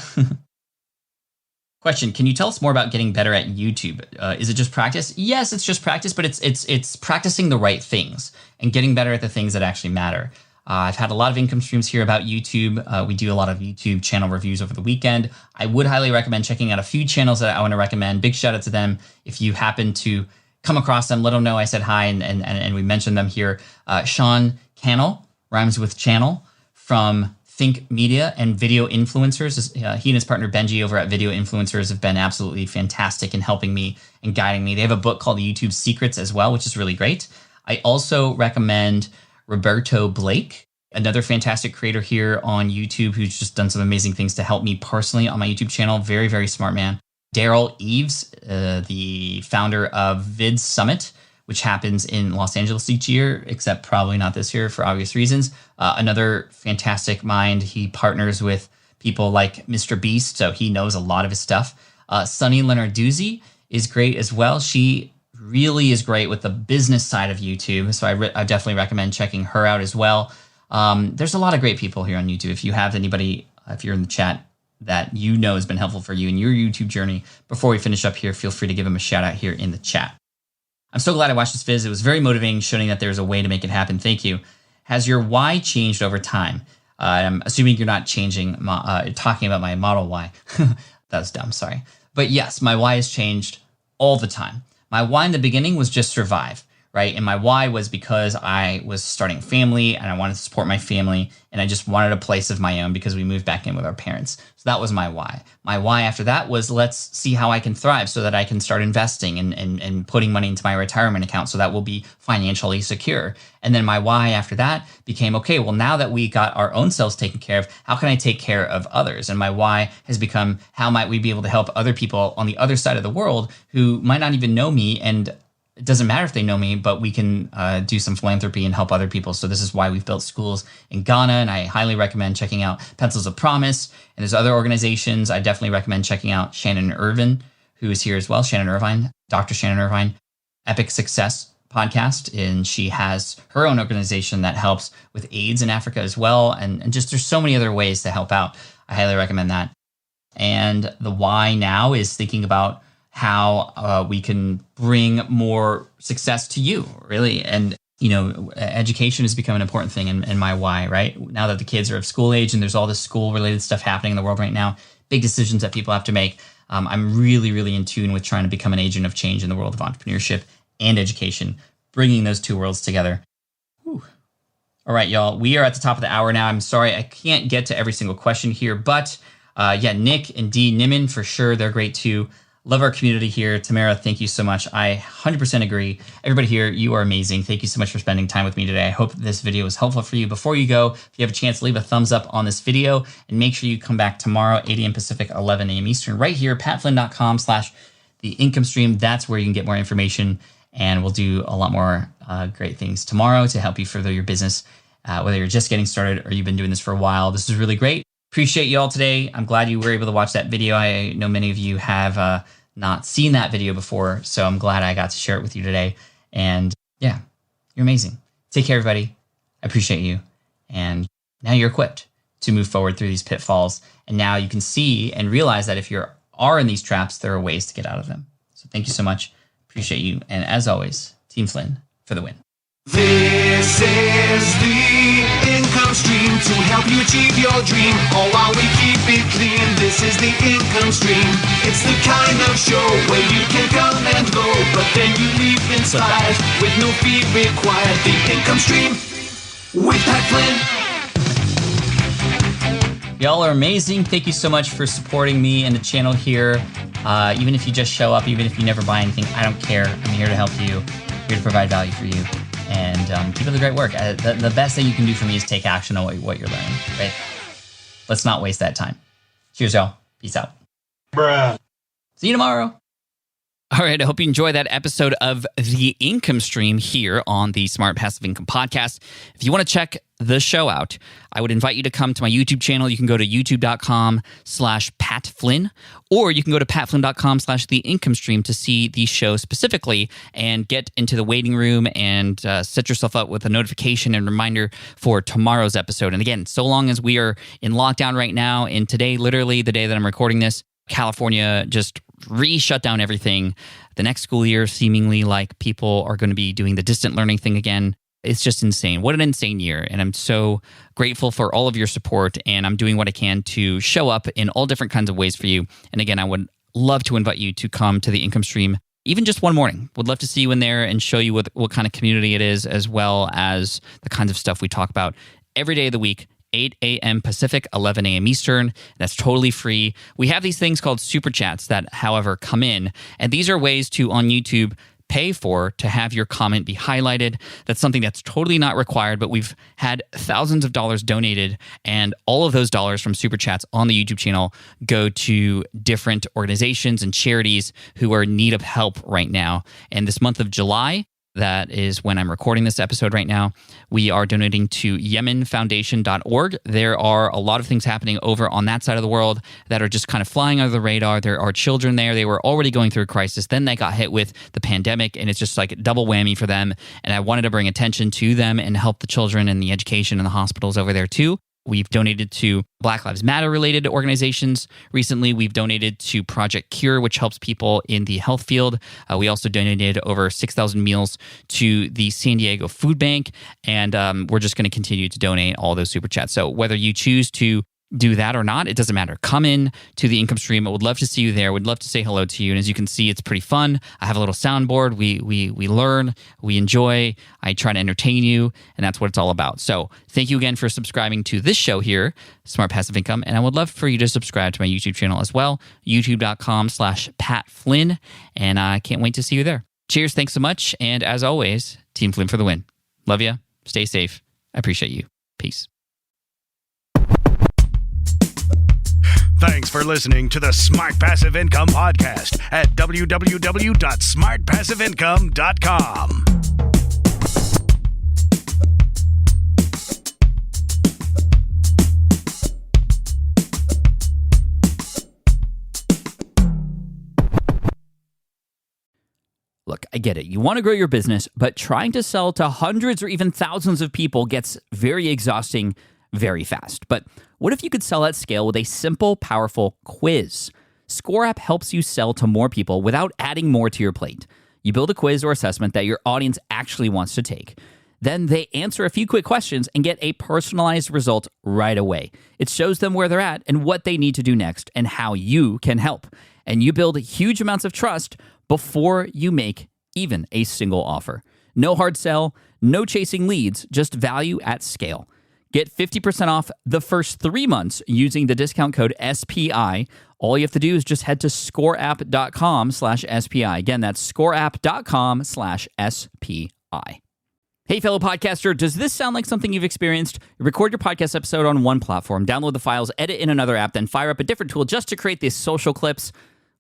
Question, can you tell us more about getting better at YouTube? Is it just practice? Yes, it's just practice, but it's practicing the right things and getting better at the things that actually matter. I've had a lot of income streams here about YouTube. We do a lot of YouTube channel reviews over the weekend. I would highly recommend checking out a few channels that I want to recommend. Big shout out to them. If you happen to come across them, let them know I said hi and we mentioned them here. Sean Cannell, rhymes with channel, from Think Media and Video Influencers. He and his partner Benji over at Video Influencers have been absolutely fantastic in helping me and guiding me. They have a book called YouTube Secrets as well, which is really great. I also recommend Roberto Blake, another fantastic creator here on YouTube who's just done some amazing things to help me personally on my YouTube channel. Very, very smart man. Daryl Eves, the founder of Vid Summit, which happens in Los Angeles each year, except probably not this year for obvious reasons. Another fantastic mind. He partners with people like Mr. Beast, so he knows a lot of his stuff. Sunny Lenarduzzi is great as well. She really is great with the business side of YouTube, so I definitely recommend checking her out as well. There's a lot of great people here on YouTube. If you have anybody, if you're in the chat, that you know has been helpful for you in your YouTube journey, before we finish up here, feel free to give them a shout out here in the chat. I'm so glad I watched this viz. It was very motivating, showing that there's a way to make it happen. Thank you. Has your why changed over time? I'm assuming you're not talking about my Model Y. That was dumb, sorry. But yes, my why has changed all the time. My why in the beginning was just survive, right? And my why was because I was starting a family and I wanted to support my family and I just wanted a place of my own because we moved back in with our parents. So that was my why. My why after that was let's see how I can thrive so that I can start investing and putting money into my retirement account so that we'll be financially secure. And then my why after that became, okay, well, now that we got our own selves taken care of, how can I take care of others? And my why has become, how might we be able to help other people on the other side of the world who might not even know me, and it doesn't matter if they know me, but we can do some philanthropy and help other people. So this is why we've built schools in Ghana, and I highly recommend checking out Pencils of Promise. And there's other organizations. I definitely recommend checking out Shannon Irvine, who is here as well. Shannon Irvine, Dr. Shannon Irvine, Epic Success podcast. And she has her own organization that helps with AIDS in Africa as well. And just there's so many other ways to help out. I highly recommend that. And the why now is thinking about how we can bring more success to you, really. And, education has become an important thing in my why, right? Now that the kids are of school age and there's all this school-related stuff happening in the world right now, big decisions that people have to make, I'm really, really in tune with trying to become an agent of change in the world of entrepreneurship and education, bringing those two worlds together. Whew. All right, y'all, we are at the top of the hour now. I'm sorry I can't get to every single question here, but Nick and Dee Niman, for sure, they're great too. Love our community here. Tamara, thank you so much. I 100% agree. Everybody here, you are amazing. Thank you so much for spending time with me today. I hope this video was helpful for you. Before you go, if you have a chance, leave a thumbs up on this video and make sure you come back tomorrow, 8 a.m. Pacific, 11 a.m. Eastern, right here, patflynn.com/the income stream. That's where you can get more information, and we'll do a lot more great things tomorrow to help you further your business, whether you're just getting started or you've been doing this for a while. This is really great. Appreciate you all today. I'm glad you were able to watch that video. I know many of you have not seen that video before, so I'm glad I got to share it with you today. And yeah, you're amazing. Take care, everybody. I appreciate you. And now you're equipped to move forward through these pitfalls. And now you can see and realize that if you are in these traps, there are ways to get out of them. So thank you so much. Appreciate you. And as always, Team Flynn for the win. This is the income stream to help you achieve your dream. All while we keep it clean. This is the income stream. It's the kind of show where you can come and go, but then you leave inspired with no fee required. The income stream with Pat Flynn. Y'all are amazing. Thank you so much for supporting me and the channel here. Even if you just show up, even if you never buy anything, I don't care. I'm here to help you, here to provide value for you. And keep up the great work. The best thing you can do for me is take action on what you're learning, right? Let's not waste that time. Cheers, y'all. Peace out. Bruh. See you tomorrow. All right, I hope you enjoyed that episode of The Income Stream here on the Smart Passive Income Podcast. If you want to check the show out, I would invite you to come to my YouTube channel. You can go to youtube.com/PatFlynn, or you can go to patflynn.com/The Income Stream to see the show specifically and get into the waiting room and set yourself up with a notification and reminder for tomorrow's episode. And again, so long as we are in lockdown right now, and today, literally the day that I'm recording this, California just shut down everything. The next school year, seemingly like people are going to be doing the distant learning thing again. It's just insane. What an insane year. And I'm so grateful for all of your support. And I'm doing what I can to show up in all different kinds of ways for you. And again, I would love to invite you to come to the Income Stream, even just one morning. Would love to see you in there and show you what kind of community it is, as well as the kinds of stuff we talk about every day of the week. 8 a.m. Pacific, 11 a.m. Eastern. That's totally free. We have these things called super chats that, however, come in. And these are ways to, on YouTube, pay for to have your comment be highlighted. That's something that's totally not required, but we've had thousands of dollars donated, and all of those dollars from super chats on the YouTube channel go to different organizations and charities who are in need of help right now. And this month of July, that is when I'm recording this episode right now, we are donating to yemenfoundation.org. There are a lot of things happening over on that side of the world that are just kind of flying under the radar. There are children there. They were already going through a crisis. Then they got hit with the pandemic, and it's just like a double whammy for them. And I wanted to bring attention to them and help the children and the education and the hospitals over there too. We've donated to Black Lives Matter related organizations. Recently, we've donated to Project Cure, which helps people in the health field. We also donated over 6,000 meals to the San Diego Food Bank. And we're just going to continue to donate all those super chats. So whether you choose to do that or not, it doesn't matter. Come in to the income stream. I would love to see you there. Would love to say hello to you. And as you can see, it's pretty fun. I have a little soundboard. We learn, we enjoy. I try to entertain you, and that's what it's all about. So thank you again for subscribing to this show here, Smart Passive Income. And I would love for you to subscribe to my YouTube channel as well, youtube.com/Pat Flynn. And I can't wait to see you there. Cheers. Thanks so much. And as always, Team Flynn for the win. Love you. Stay safe. I appreciate you. Peace. Thanks for listening to the Smart Passive Income Podcast at www.smartpassiveincome.com. Look, I get it. You want to grow your business, but trying to sell to hundreds or even thousands of people gets very exhausting very fast. But what if you could sell at scale with a simple, powerful quiz? Score App helps you sell to more people without adding more to your plate. You build a quiz or assessment that your audience actually wants to take. Then they answer a few quick questions and get a personalized result right away. It shows them where they're at and what they need to do next and how you can help. And you build huge amounts of trust before you make even a single offer. No hard sell, no chasing leads, just value at scale. Get 50% off the first 3 months using the discount code SPI. All you have to do is just head to scoreapp.com/SPI. Again, that's scoreapp.com/SPI. Hey, fellow podcaster, does this sound like something you've experienced? You record your podcast episode on one platform, download the files, edit in another app, then fire up a different tool just to create these social clips.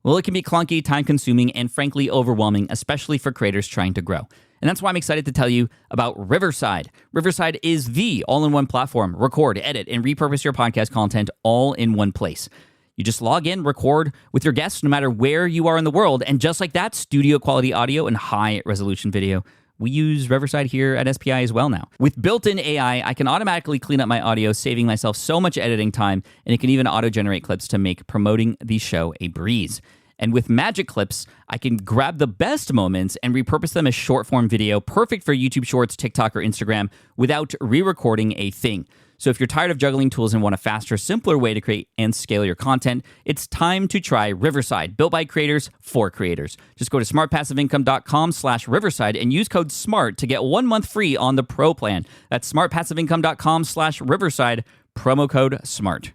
Well, it can be clunky, time-consuming, and frankly overwhelming, especially for creators trying to grow. And that's why I'm excited to tell you about Riverside. Riverside is the all-in-one platform. Record, edit, and repurpose your podcast content all in one place. You just log in, record with your guests no matter where you are in the world, and just like that, studio-quality audio and high-resolution video. We use Riverside here at SPI as well now. With built-in AI, I can automatically clean up my audio, saving myself so much editing time, and it can even auto-generate clips to make promoting the show a breeze. And with Magic Clips, I can grab the best moments and repurpose them as short-form video, perfect for YouTube Shorts, TikTok, or Instagram, without re-recording a thing. So if you're tired of juggling tools and want a faster, simpler way to create and scale your content, it's time to try Riverside, built by creators for creators. Just go to smartpassiveincome.com/Riverside and use code SMART to get 1 month free on the Pro plan. That's smartpassiveincome.com/Riverside, promo code SMART.